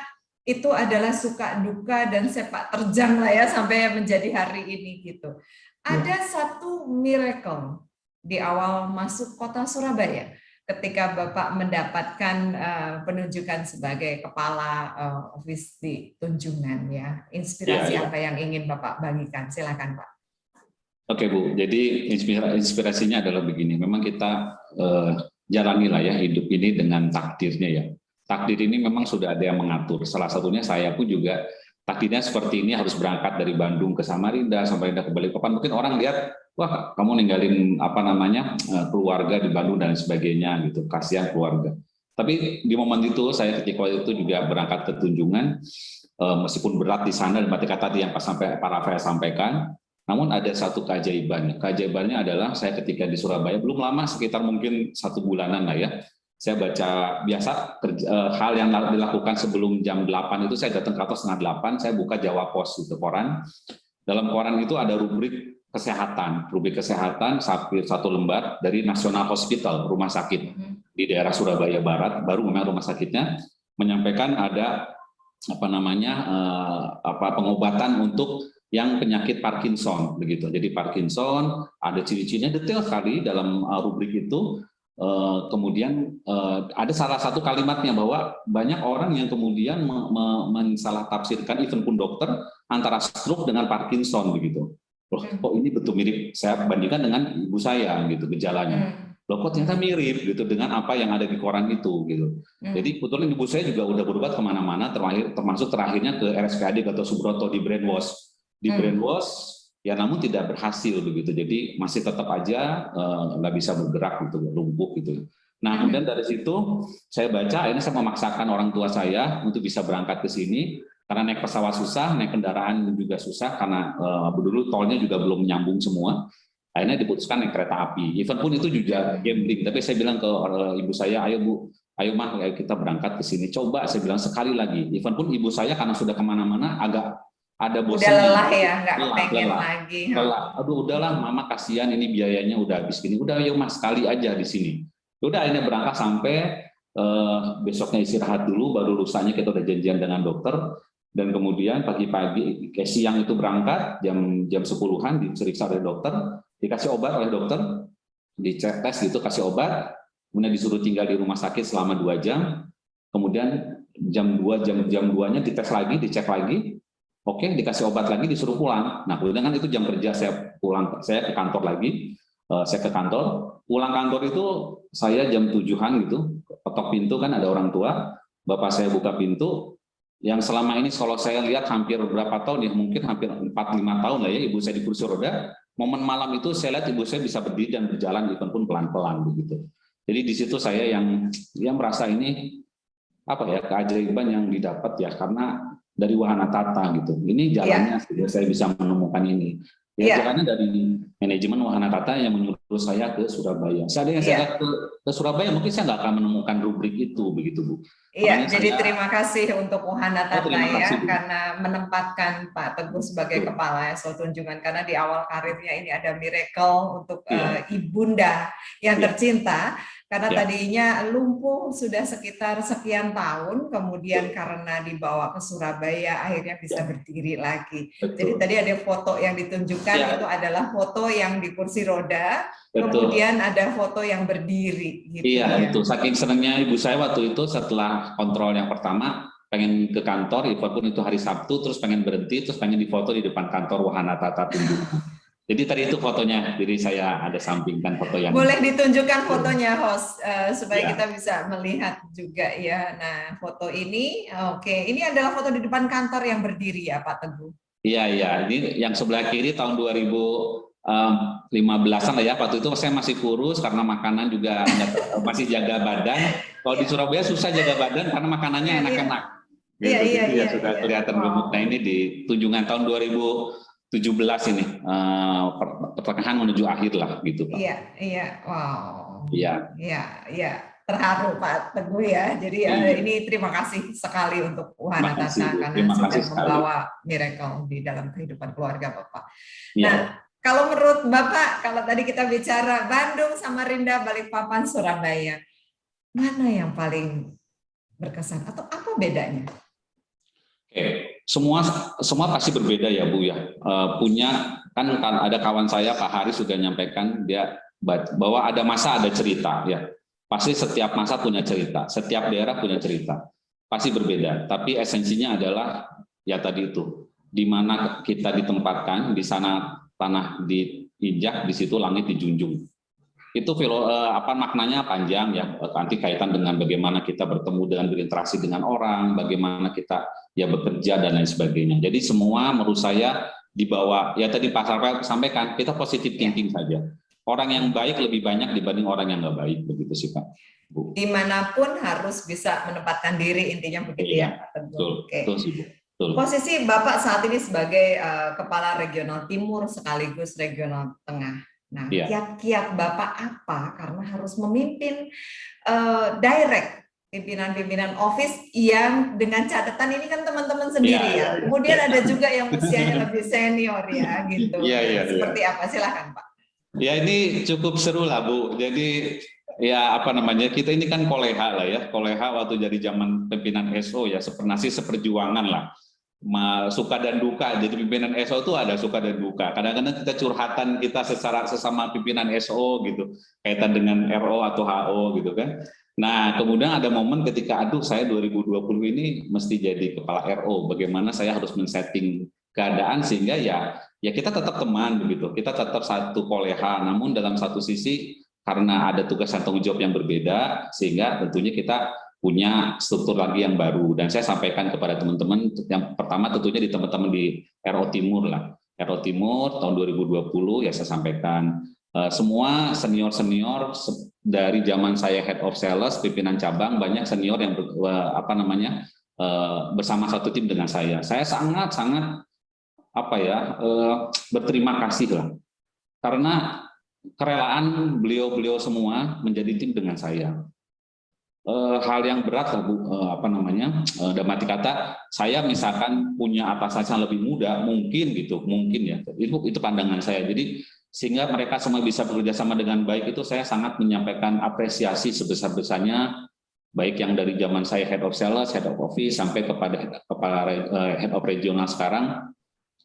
itu adalah suka duka dan sepak terjang lah ya sampai menjadi hari ini gitu. Ada satu miracle di awal masuk kota Surabaya ketika Bapak mendapatkan penunjukan sebagai kepala office di Tunjungan ya. Inspirasi apa yang ingin Bapak bagikan? Silakan Pak. Oke Bu, jadi inspirasinya adalah begini. Memang kita jalanilah ya hidup ini dengan takdirnya ya. Takdir ini memang sudah ada yang mengatur. Salah satunya saya pun juga takdirnya seperti ini, harus berangkat dari Bandung ke Samarinda, Samarinda ke Balikpapan. Mungkin orang lihat, wah kamu ninggalin keluarga di Bandung dan sebagainya gitu, kasihan keluarga. Tapi di momen itu saya ketika itu juga berangkat ke Tunjungan, meskipun berat di sana dan berarti kata yang Pak Rafael sampaikan, namun ada satu keajaiban. Keajaibannya adalah saya ketika di Surabaya belum lama, sekitar mungkin 1 bulanan lah ya. Saya baca biasa hal yang dilakukan sebelum jam 8 itu, saya datang ke atas setengah 8, saya buka Jawa Pos itu koran. Dalam koran itu ada rubrik kesehatan, satu lembar dari National Hospital, rumah sakit di daerah Surabaya Barat, baru memang rumah sakitnya menyampaikan ada pengobatan untuk yang penyakit Parkinson begitu. Jadi Parkinson ada ciri-cirinya detail sekali dalam rubrik itu. Kemudian ada salah satu kalimatnya bahwa banyak orang yang kemudian mensalah tafsirkan, even pun dokter, antara stroke dengan Parkinson begitu. Loh, kok ini betul mirip, saya bandingkan dengan ibu saya gitu gejalanya. Loh, kok ternyata mirip gitu dengan apa yang ada di koran itu gitu. Jadi kebetulan ibu saya juga udah berobat kemana-mana, termasuk terakhirnya ke RSPAD Gatot Subroto di Brainwash. Di Brainwash ya, namun tidak berhasil begitu. Jadi masih tetap aja nggak bisa bergerak gitu, lumpuh gitu. Nah, kemudian dari situ saya baca, akhirnya saya memaksakan orang tua saya untuk bisa berangkat ke sini karena naik pesawat susah, naik kendaraan juga susah karena dulu tolnya juga belum nyambung semua. Akhirnya diputuskan naik kereta api. Even pun itu juga gambling. Tapi saya bilang ke ibu saya, ayo Bu, ayo Mah, kita berangkat ke sini. Coba saya bilang sekali lagi. Even pun ibu saya karena sudah kemana-mana agak ada bosan. Udah lelah ya, nggak pengen lagi. Lelah. Aduh udahlah, Mama kasihan ini biayanya udah habis gini. Udah yuk Mas, sekali aja di sini. Udah akhirnya berangkat sampai besoknya istirahat dulu, baru lusanya kita udah janjian dengan dokter. Dan kemudian pagi-pagi, ke siang itu berangkat jam 10-an diperiksa oleh dokter, dikasih obat oleh dokter, dicek tes gitu, kasih obat. kemudian disuruh tinggal di rumah sakit selama 2 jam, kemudian jam 2-nya dites lagi, dicek lagi, oke, dikasih obat lagi, disuruh pulang. Nah, kemudian kan itu jam kerja saya pulang, saya ke kantor lagi, pulang kantor itu saya jam 7-an gitu, ketok pintu kan ada orang tua, bapak saya buka pintu, yang selama ini kalau saya lihat hampir berapa tahun ya, mungkin hampir 4-5 tahun lah ya, ibu saya di kursi roda, momen malam itu saya lihat ibu saya bisa berdiri dan berjalan pun pelan-pelan begitu. Jadi di situ saya yang merasa ini apa ya, keajaiban yang didapat ya, karena dari Wahana Tata gitu. Ini jalannya saya bisa menemukan ini. Ya, jalannya dari manajemen Wahana Tata yang menyuruh saya ke Surabaya. Seandainya saya ke Surabaya, mungkin saya nggak akan menemukan rubrik itu, begitu Bu. Iya, jadi terima kasih untuk Wahana Tata karena menempatkan Pak Teguh sebagai Kepala SO Tunjungan, karena di awal karirnya ini ada miracle untuk ibunda yang tercinta, karena tadinya lumpuh sudah sekitar sekian tahun, kemudian karena dibawa ke Surabaya akhirnya bisa berdiri lagi. Jadi tadi ada foto yang ditunjukkan, itu adalah foto yang di kursi roda, kemudian ada foto yang berdiri. Gitu, itu saking senangnya ibu saya waktu itu setelah kontrol yang pertama, pengen ke kantor, walaupun itu hari Sabtu, terus pengen berhenti, terus pengen difoto di depan kantor Wahana Tata Tunjungan. Jadi tadi itu fotonya, diri saya ada sampingkan foto yang... Boleh ditunjukkan fotonya, host, supaya kita bisa melihat juga ya. Nah, foto ini, ini adalah foto di depan kantor yang berdiri ya, Pak Teguh? Iya, ini yang sebelah kiri tahun 2015-an lah ya, waktu itu saya masih kurus karena makanan juga masih jaga badan. Kalau di Surabaya susah jaga badan karena makanannya enak-enak. Iya, sudah kelihatan gemuk. Nah, ini di Tunjungan tahun 2017 ini, pertengahan menuju akhir lah gitu Pak. Iya, wow. Iya, terharu Pak Teguh ya. Jadi ini terima kasih sekali untuk Wahana Tata karena sudah membawa miracle di dalam kehidupan keluarga Bapak. Nah, kalau menurut Bapak, kalau tadi kita bicara Bandung, Samarinda, Balikpapan, Surabaya, mana yang paling berkesan atau apa bedanya? Semua pasti berbeda ya Bu ya. Punya kan ada kawan saya Pak Haris sudah nyampaikan dia bahwa ada masa ada cerita ya. Pasti setiap masa punya cerita, setiap daerah punya cerita. Pasti berbeda, tapi esensinya adalah ya tadi itu, di mana kita ditempatkan, di sana tanah diinjak, di situ langit dijunjung. Itu maknanya panjang ya, nanti kaitan dengan bagaimana kita bertemu dengan berinteraksi dengan orang, bagaimana kita ya bekerja dan lain sebagainya. Jadi semua menurut saya dibawa, ya tadi Pak Sarpel sampaikan, kita positive thinking saja. Orang yang baik lebih banyak dibanding orang yang nggak baik, begitu sih Pak. Bu. Dimanapun harus bisa menempatkan diri, intinya begitu ya Pak Teguh. Betul sih Bu. Betul. Posisi Bapak saat ini sebagai Kepala Regional Timur sekaligus Regional Tengah. Nah, kiat-kiat Bapak apa? Karena harus memimpin direct pimpinan-pimpinan office yang dengan catatan ini kan teman-teman sendiri ya. Kemudian ada juga yang usianya lebih senior ya, gitu. Seperti apa? Silakan Pak. Ya ini cukup seru lah Bu. Jadi ya kita ini kan koleha lah ya. Koleha waktu dari zaman pimpinan SO ya, sepernasi seperjuangan lah. Suka dan duka. Jadi pimpinan SO itu ada suka dan duka. Kadang-kadang kita curhatan kita sesama pimpinan SO gitu, kaitan dengan RO atau HO gitu kan. Nah kemudian ada momen ketika saya 2020 ini mesti jadi kepala RO. Bagaimana saya harus men-setting keadaan sehingga ya kita tetap teman begitu, kita tetap satu koleha, namun dalam satu sisi karena ada tugas dan tanggung jawab yang berbeda sehingga tentunya kita punya struktur lagi yang baru. Dan saya sampaikan kepada teman-teman yang pertama tentunya di teman-teman di RO Timur lah, RO Timur tahun 2020 ya saya sampaikan semua senior dari zaman saya head of sales pimpinan cabang, banyak senior yang bersama satu tim dengan saya sangat berterima kasih lah karena kerelaan beliau semua menjadi tim dengan saya. Hal yang berat lah Bu, dalam arti kata saya misalkan punya atasan yang lebih muda mungkin ya itu pandangan saya. Jadi sehingga mereka semua bisa bekerja sama dengan baik, itu saya sangat menyampaikan apresiasi sebesar-besarnya, baik yang dari zaman saya head of sales, head of office sampai kepada head of regional sekarang.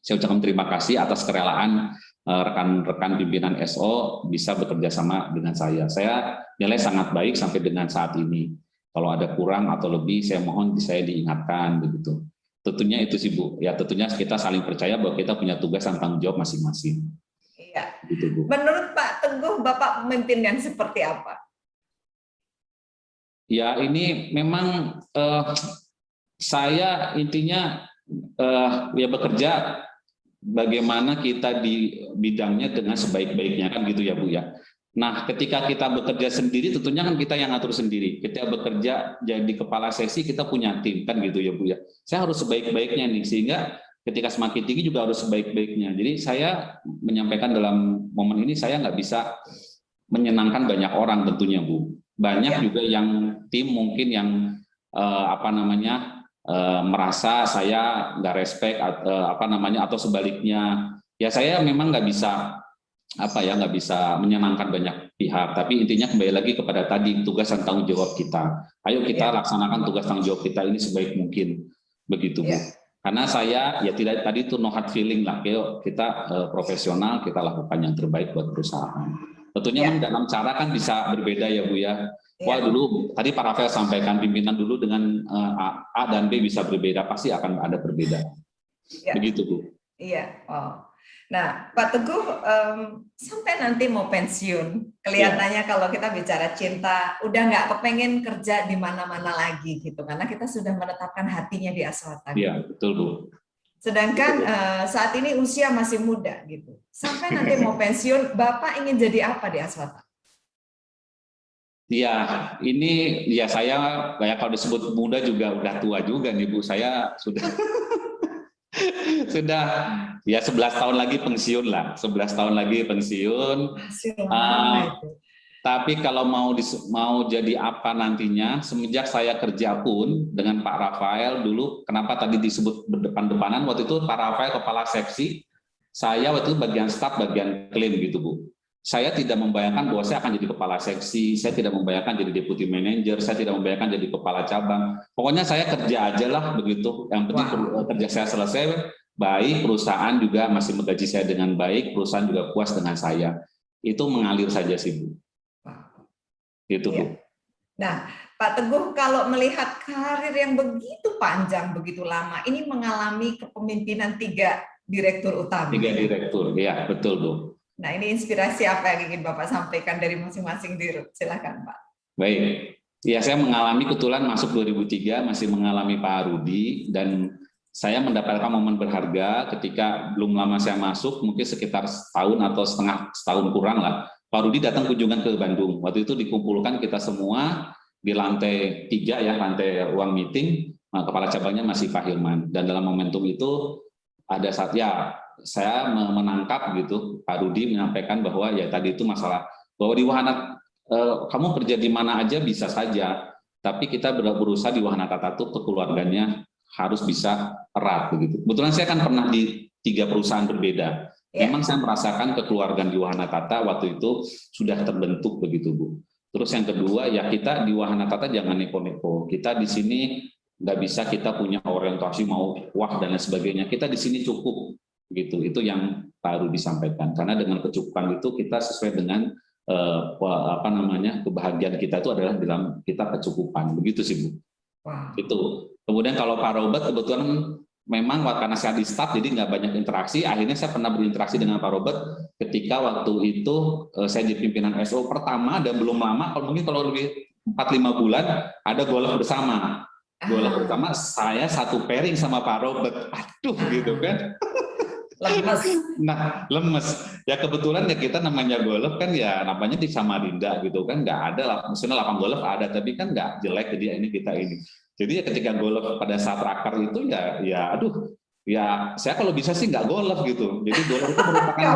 Saya ucapkan terima kasih atas kerelaan rekan-rekan pimpinan SO bisa bekerja sama dengan saya. Saya nilai sangat baik sampai dengan saat ini. Kalau ada kurang atau lebih, saya mohon saya diingatkan begitu. Tentunya itu sih Bu. Ya tentunya kita saling percaya bahwa kita punya tugas dan tanggung jawab masing-masing. Iya. Gitu, Bu. Menurut Pak Teguh, Bapak pemimpin yang seperti apa? Ya ini memang saya intinya ya bekerja bagaimana kita di bidangnya dengan sebaik-baiknya kan gitu ya Bu ya. Nah ketika kita bekerja sendiri tentunya kan kita yang atur sendiri. Kita bekerja jadi kepala seksi kita punya tim kan gitu ya Bu ya. Saya harus sebaik-baiknya nih sehingga ketika semakin tinggi juga harus sebaik-baiknya. Jadi saya menyampaikan dalam momen ini saya nggak bisa menyenangkan banyak orang tentunya Bu. Banyak juga yang tim mungkin yang merasa saya nggak respect atau sebaliknya ya saya memang nggak bisa menyenangkan banyak pihak, tapi intinya kembali lagi kepada tadi tugas dan tanggung jawab kita. Ayo kita laksanakan tugas tanggung jawab kita ini sebaik mungkin begitu Bu. Karena saya ya tidak tadi itu no hard feeling lah, kita profesional, kita lakukan yang terbaik buat perusahaan. Tentunya dalam cara kan bisa berbeda ya Bu ya. Wah dulu tadi Pak Rafael sampaikan pimpinan dulu dengan A dan B bisa berbeda, pasti akan ada perbedaan. Begitu Bu. Iya. Oh. Nah Pak Teguh sampai nanti mau pensiun, kelihatannya kalau kita bicara cinta udah nggak kepengen kerja di mana-mana lagi gitu, karena kita sudah menetapkan hatinya di Aswata. Iya betul Bu. Sedangkan saat ini usia masih muda gitu. Sampai nanti mau pensiun, Bapak ingin jadi apa di Aswata? Ya, ini ya saya kayak kalau disebut muda juga udah tua juga nih Bu. Saya sudah sudah ya 11 tahun lagi pensiun lah. 11 tahun lagi pensiun. Tapi kalau mau jadi apa nantinya, semenjak saya kerja pun dengan Pak Rafael dulu, kenapa tadi disebut berdepan-depanan, waktu itu Pak Rafael kepala seksi, saya waktu itu bagian staf, bagian klaim gitu Bu. Saya tidak membayangkan bahwa saya akan jadi kepala seksi, saya tidak membayangkan jadi deputy manager, saya tidak membayangkan jadi kepala cabang. Pokoknya saya kerja aja lah begitu. Yang penting kerja saya selesai, baik, perusahaan juga masih menggaji saya dengan baik, perusahaan juga puas dengan saya. Itu mengalir saja sih Bu. Itu Bu. Nah, Pak Teguh, kalau melihat karir yang begitu panjang, begitu lama, ini mengalami kepemimpinan 3 direktur utama. 3 direktur, ya betul Bu. Nah, ini inspirasi apa yang ingin Bapak sampaikan dari masing-masing dirut? Silakan Pak. Baik, ya saya mengalami kebetulan masuk 2003, masih mengalami Pak Rudi, dan saya mendapatkan momen berharga ketika belum lama saya masuk, mungkin sekitar setahun atau setahun kurang lah, Pak Rudi datang kunjungan ke Bandung. Waktu itu dikumpulkan kita semua di lantai 3 ya, lantai ruang meeting, kepala cabangnya masih Pak Hilman. Dan dalam momentum itu ada saat ya saya menangkap gitu, Pak Rudi menyampaikan bahwa ya tadi itu masalah bahwa di wahana kamu kerja di mana aja bisa saja, tapi kita berusaha di wahana tata tuh kekeluarganya harus bisa erat begitu. Kebetulan saya kan pernah di 3 perusahaan berbeda. Memang saya merasakan kekeluargaan di wahana tata waktu itu sudah terbentuk begitu Bu. Terus yang kedua ya kita di wahana tata jangan neko-neko. Kita di sini nggak bisa kita punya orientasi mau wah dan lain sebagainya. Kita di sini cukup gitu. Itu yang baru disampaikan. Karena dengan kecukupan itu kita sesuai dengan kebahagiaan kita itu adalah dalam kita kecukupan. Begitu sih Bu. Wow. Itu. Kemudian kalau Pak Robert kebetulan memang karena saya di staff jadi nggak banyak interaksi. Akhirnya saya pernah berinteraksi dengan Pak Robert ketika waktu itu saya di pimpinan SO pertama dan belum lama, kalau lebih 4-5 bulan ada golf bersama. Golf bersama saya satu pairing sama Pak Robert. Aduh gitu kan. Lemes. Nah, lemes. Ya kebetulan ya kita namanya golf kan ya namanya di Samarinda gitu kan, nggak ada lah. Maksudnya lapang golf ada, tapi kan nggak jelek jadi ini kita ini. Jadi ya ketika golf pada saat rakar itu ya aduh, ya saya kalau bisa sih nggak golf gitu. Jadi golf itu merupakan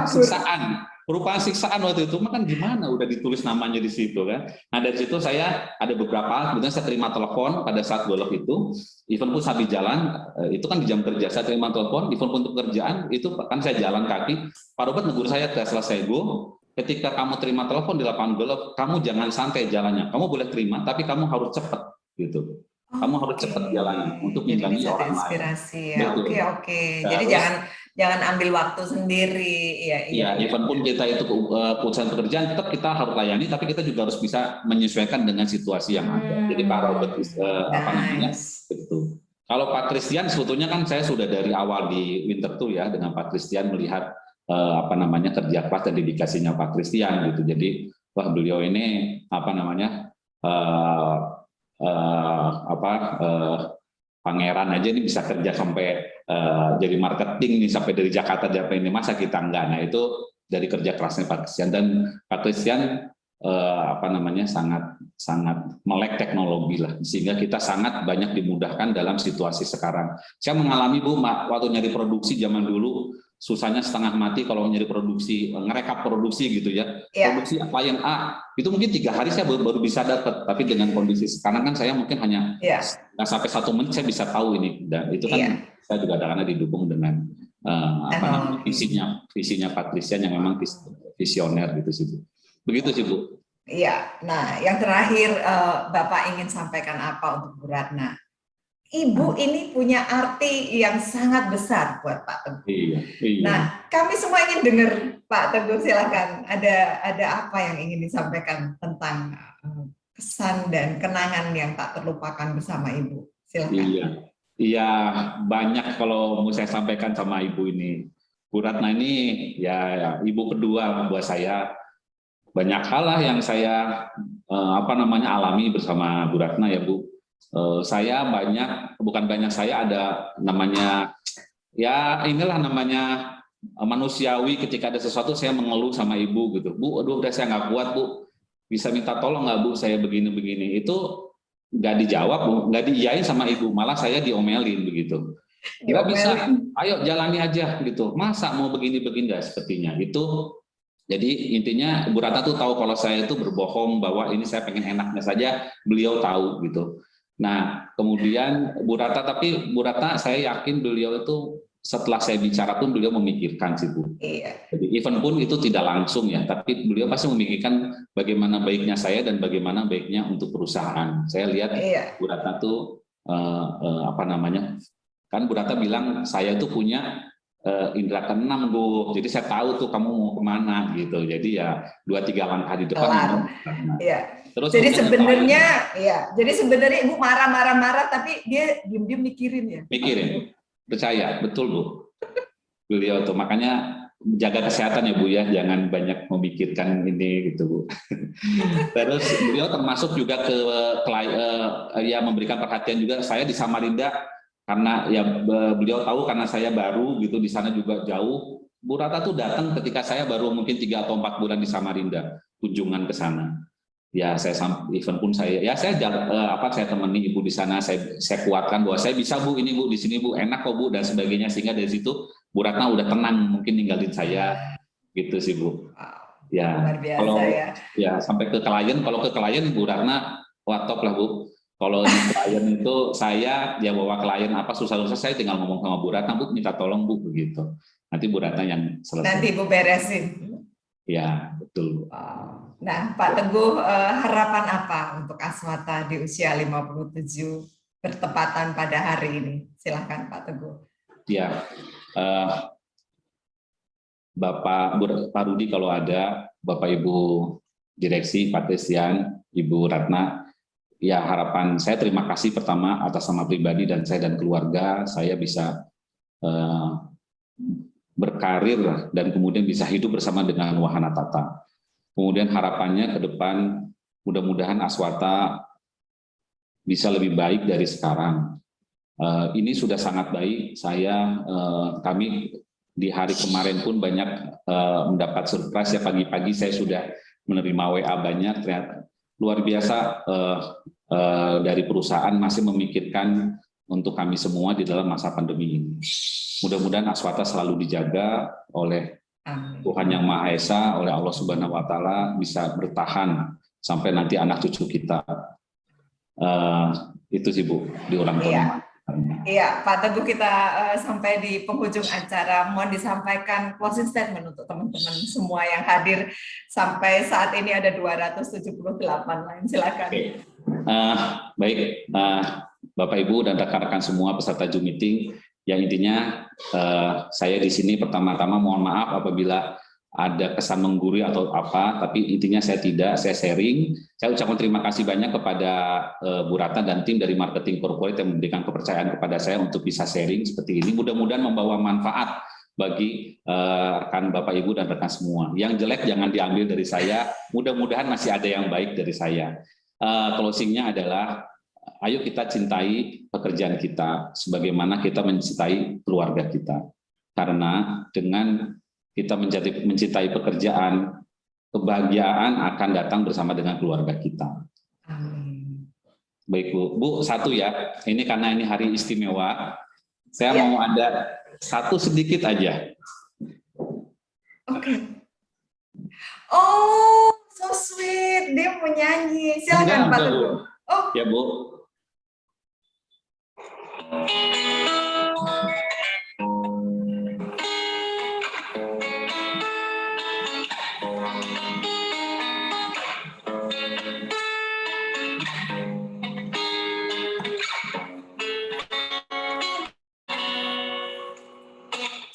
siksaan waktu itu. Makan gimana udah ditulis namanya di situ kan. Nah dari situ saya ada beberapa, kemudian saya terima telepon pada saat golf itu. Even pun sambil jalan, itu kan di jam kerja saya terima telepon. Even pun untuk kerjaan itu kan saya jalan kaki. Pak Robert negur saya selesai go. Ketika kamu terima telepon di lapangan golf, kamu jangan santai jalannya. Kamu boleh terima, tapi kamu harus cepat gitu. Kamu harus cepat jalan untuk Jadi ngimbangi bisa orang lain. terinspirasi ya. Betul. Oke. Jadi Terus, jangan ambil waktu sendiri. ya, even pun kita itu perusahaan pekerjaan, tetap kita harus layani, tapi kita juga harus bisa menyesuaikan dengan situasi yang ada. Jadi Pak Robert, apa namanya, itu. Kalau Pak Christian sebetulnya kan saya sudah dari awal di Winterthur ya, dengan Pak Christian melihat apa namanya kerja keras dan dedikasinya Pak Christian gitu. Jadi wah beliau ini apa namanya pangeran aja ini bisa kerja sampai jadi marketing nih sampai dari Jakarta sampai ini, masa kita enggak. Nah itu dari kerja kerasnya Pak Christian, dan Pak Christian apa namanya sangat melek teknologi lah, sehingga kita sangat banyak dimudahkan dalam situasi sekarang. Saya mengalami Bu waktu nyari produksi zaman dulu susahnya setengah mati kalau nyari produksi, ngerekap produksi gitu ya. Produksi klien A itu mungkin 3 hari saya baru bisa dapat, tapi dengan kondisi sekarang kan saya mungkin hanya nggak sampai 1 menit saya bisa tahu ini, dan itu kan saya juga karena didukung dengan apa namanya visinya Pak Christian yang memang visioner gitu sih Bu. Begitu sih Bu. Iya. Nah yang terakhir Bapak ingin sampaikan apa untuk Bu Ratna? Ibu ini punya arti yang sangat besar buat Pak Teguh. Iya. Nah, kami semua ingin dengar Pak Teguh, silakan. Ada apa yang ingin disampaikan tentang kesan dan kenangan yang tak terlupakan bersama Ibu? Silakan. Iya, banyak kalau mau saya sampaikan sama Ibu ini. Bu Ratna ini ya ibu kedua buat saya. Banyak hal lah yang saya apa namanya alami bersama Bu Ratna ya Bu. Saya saya ada namanya ya inilah namanya manusiawi, ketika ada sesuatu saya mengeluh sama Ibu gitu. Bu, aduh udah saya nggak kuat Bu, bisa minta tolong nggak Bu, saya begini-begini. Itu nggak dijawab Bu, nggak diiyain sama Ibu, malah saya diomelin begitu. Nggak bisa, ayo jalani aja gitu. Masa mau begini-begini nggak sepertinya itu. Jadi intinya Bu Ratna tuh tahu kalau saya itu berbohong bahwa ini saya pengen enaknya saja, beliau tahu gitu. Nah, kemudian Bu Ratna saya yakin beliau itu setelah saya bicara pun beliau memikirkan sih Bu. Iya. Jadi even pun itu tidak langsung ya, tapi beliau pasti memikirkan bagaimana baiknya saya dan bagaimana baiknya untuk perusahaan. Saya lihat Bu Ratna tuh apa namanya, kan Bu Ratna bilang saya tuh punya indera keenam Bu, jadi saya tahu tuh kamu mau kemana gitu. Jadi ya 2-3 langkah di depan. Iya. Terus jadi sebenarnya Ibu marah, tapi dia diam-diam mikirin ya. Mikirin, percaya, betul Bu. Beliau tuh makanya jaga kesehatan ya Bu ya, jangan banyak memikirkan ini gitu Bu. Terus beliau termasuk juga ke ya memberikan perhatian juga. Saya di Samarinda karena ya beliau tahu karena saya baru gitu di sana juga jauh. Bu Ratna tuh datang ketika saya baru mungkin 3 atau 4 bulan di Samarinda, kunjungan ke sana. Ya saya even pun saya temani Ibu di sana, saya kuatkan bahwa saya bisa Bu, ini Bu, di sini Bu, enak kok Bu dan sebagainya, sehingga dari situ Bu Ratna udah tenang mungkin ninggalin saya gitu sih Bu. Ya, luar biasa, kalau ya sampai ke klien, kalau ke klien Bu Ratna top lah Bu. Kalau di klien itu saya ya bawa klien apa susah-susah saya tinggal ngomong sama Bu Ratna, Bu minta tolong Bu begitu. Nanti Bu Ratna yang selesai. Nanti Ibu beresin. Ya, betul. Nah, Pak Teguh, harapan apa untuk Aswata di usia 57 bertepatan pada hari ini? Silakan Pak Teguh. Ya, Pak Rudi kalau ada, Bapak Ibu Direksi, Pak Christian, Ibu Ratna, ya harapan saya terima kasih pertama atas nama pribadi dan saya dan keluarga, saya bisa berkarir dan kemudian bisa hidup bersama dengan Wahana Tata. Kemudian harapannya ke depan mudah-mudahan Aswata bisa lebih baik dari sekarang. Ini sudah sangat baik. Kami di hari kemarin pun banyak mendapat surprise ya, pagi-pagi saya sudah menerima WA banyak, ternyata luar biasa dari perusahaan masih memikirkan untuk kami semua di dalam masa pandemi ini. Mudah-mudahan Aswata selalu dijaga oleh Tuhan Yang Maha Esa, oleh Allah Subhanahu Wa Taala, bisa bertahan sampai nanti anak cucu kita. Itu sih Bu, di ulang tahun. Iya, Pak Teguh, kita sampai di penghujung acara. Mohon disampaikan closing statement untuk teman-teman semua yang hadir. Sampai saat ini ada 278 lain. Silakan. Baik, Bapak Ibu dan rekan-rekan semua peserta Zoom meeting, yang intinya saya di sini pertama-tama mohon maaf apabila ada kesan menggurui atau apa, tapi intinya saya tidak, saya sharing. Saya ucapkan terima kasih banyak kepada Bu Ratna dan tim dari marketing corporate yang memberikan kepercayaan kepada saya untuk bisa sharing seperti ini. Mudah-mudahan membawa manfaat bagi rekan Bapak Ibu dan rekan semua. Yang jelek jangan diambil dari saya, mudah-mudahan masih ada yang baik dari saya. Closingnya adalah, ayo kita cintai pekerjaan kita sebagaimana kita mencintai keluarga kita. Karena dengan kita mencintai pekerjaan, kebahagiaan akan datang bersama dengan keluarga kita. Baik Bu, Bu satu ya, ini karena ini hari istimewa, saya mau ada satu sedikit aja. Oke. Oh, so sweet, dia mau nyanyi. Silakan Pak Teguh. Oh. Ya Bu.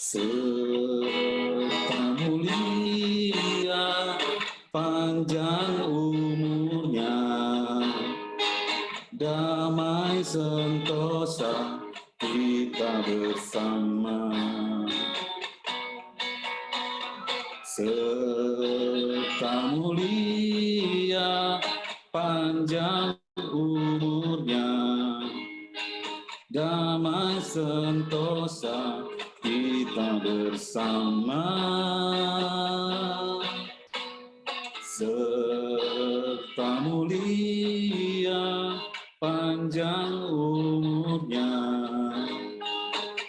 Serta mulia panjang umurnya, damai sentosa kita bersama. Serta mulia panjang umurnya, damai sentosa kita bersama. Serta mulia panjang umurnya,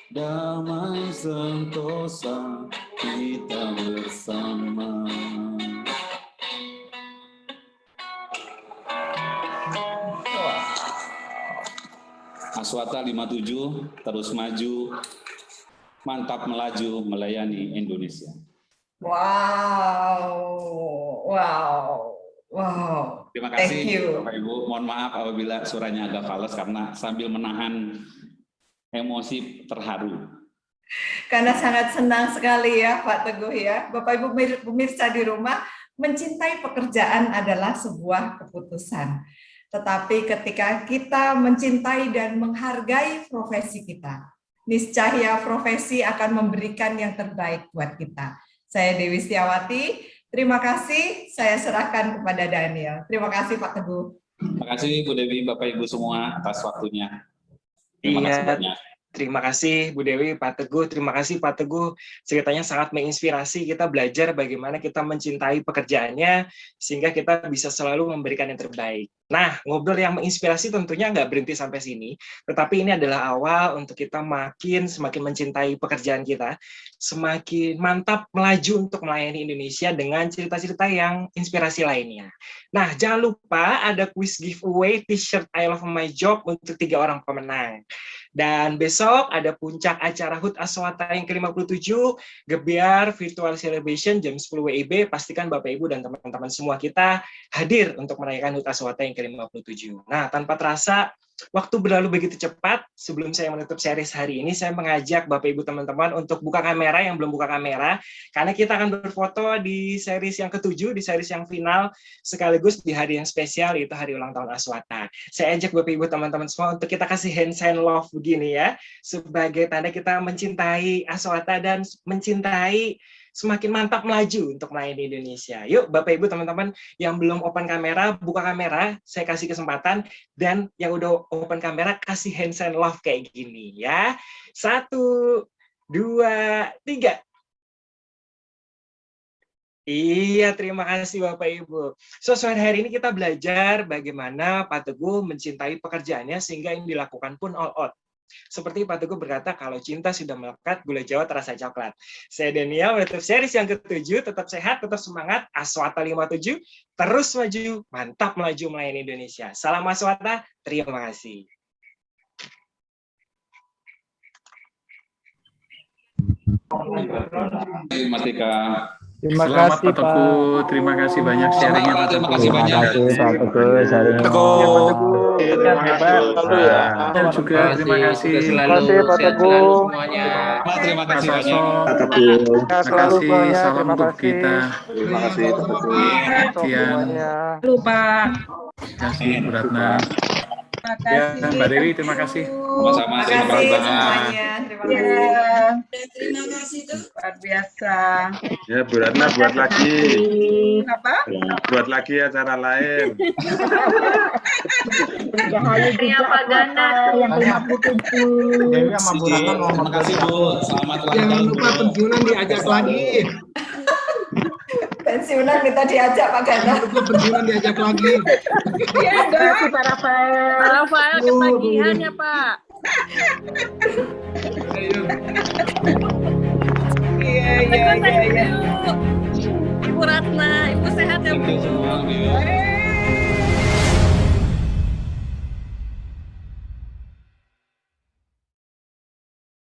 damai sentosa kita bersama. Aswata 57 terus maju, mantap melaju melayani Indonesia. Wow. Terima kasih Thank you. Bapak Ibu. Mohon maaf apabila suaranya agak fals karena sambil menahan emosi terharu. Karena sangat senang sekali ya Pak Teguh ya. Bapak Ibu pemirsa di rumah, mencintai pekerjaan adalah sebuah keputusan. Tetapi ketika kita mencintai dan menghargai profesi kita, niscaya profesi akan memberikan yang terbaik buat kita. Saya Dewi Setiawati, terima kasih. Saya serahkan kepada Daniel. Terima kasih Pak Teguh. Terima kasih Bu Dewi, Bapak Ibu semua atas waktunya. Terima kasih banyak. Terima kasih Bu Dewi, Pak Teguh. Terima kasih Pak Teguh. Ceritanya sangat menginspirasi. Kita belajar bagaimana kita mencintai pekerjaannya sehingga kita bisa selalu memberikan yang terbaik. Nah, ngobrol yang menginspirasi tentunya nggak berhenti sampai sini, tetapi ini adalah awal untuk kita semakin mencintai pekerjaan kita, semakin mantap melaju untuk melayani Indonesia dengan cerita-cerita yang inspirasi lainnya. Nah, jangan lupa ada quiz giveaway T-shirt I Love My Job untuk 3 orang pemenang. Dan besok ada puncak acara HUT Aswata yang ke-57, Gebiar Virtual Celebration jam 10 WIB. Pastikan Bapak Ibu dan teman-teman semua kita hadir untuk merayakan HUT Aswata yang ke-57. Nah, tanpa terasa, waktu berlalu begitu cepat. Sebelum saya menutup series hari ini, saya mengajak Bapak Ibu teman-teman untuk buka kamera yang belum buka kamera, karena kita akan berfoto di series yang ke-7, di series yang final, sekaligus di hari yang spesial, yaitu hari ulang tahun Aswata. Saya ajak Bapak Ibu teman-teman semua untuk kita kasih hand love begini ya, sebagai tanda kita mencintai Aswata dan mencintai semakin mantap melaju untuk melayani Indonesia. Yuk Bapak Ibu teman-teman yang belum open kamera, buka kamera, saya kasih kesempatan, dan yang udah open kamera kasih hand love kayak gini ya. 1, 2, 3. Iya, terima kasih Bapak Ibu. So, sore hari ini kita belajar bagaimana Pak Teguh mencintai pekerjaannya sehingga yang dilakukan pun all out. Seperti Pak Teguh berkata, kalau cinta sudah melekat, gula Jawa terasa coklat. Saya Daniel, menutup series yang ke-7, tetap sehat, tetap semangat, Aswata 57, terus maju, mantap melaju melayani Indonesia. Salam Aswata, terima kasih. Mas Tika. Terima Selamat kasih, Pak Teguh, Pak. terima kasih banyak sharingnya Pak Terima Teguh. kasih Terima banyak. kasih, Pak Teguh. Sharingnya. Teguh. Hebat selalu ya. Dan juga terima kasih. Terima kasih, Pak Teguh. Terima Pak kasih banyak. Saso. Sehat Terima selalu kasih, semuanya. salam Terima untuk kasih. kita. Terima kasih Pak Teguh. Untuk Tian, semuanya. Lupa. terima kasih Bu Ratna. Terima Ya, kasih. Mbak Dewi, terima kasih. Sama-sama. Terima Terima kasih kasih banyak. semuanya. Terima Ya, kasih. luar biasa. Ya, Bu Ratna buat lagi. Apa? Buat lagi acara lain. Rahayu juga Pak Ganda. yang 57. Dewi sama Bu Ratna mau Terima kasih Bu. Selamat ulang Jangan tahun. lupa pensiunan diajak lagi. Pensiunan minta diajak Pak Ganda. Jangan lupa pensiunan diajak lagi. Terima kasih Pak Rafael. Pak Rafael ketagihan ya Pak. Ayo. Iya. Ibu Ratna,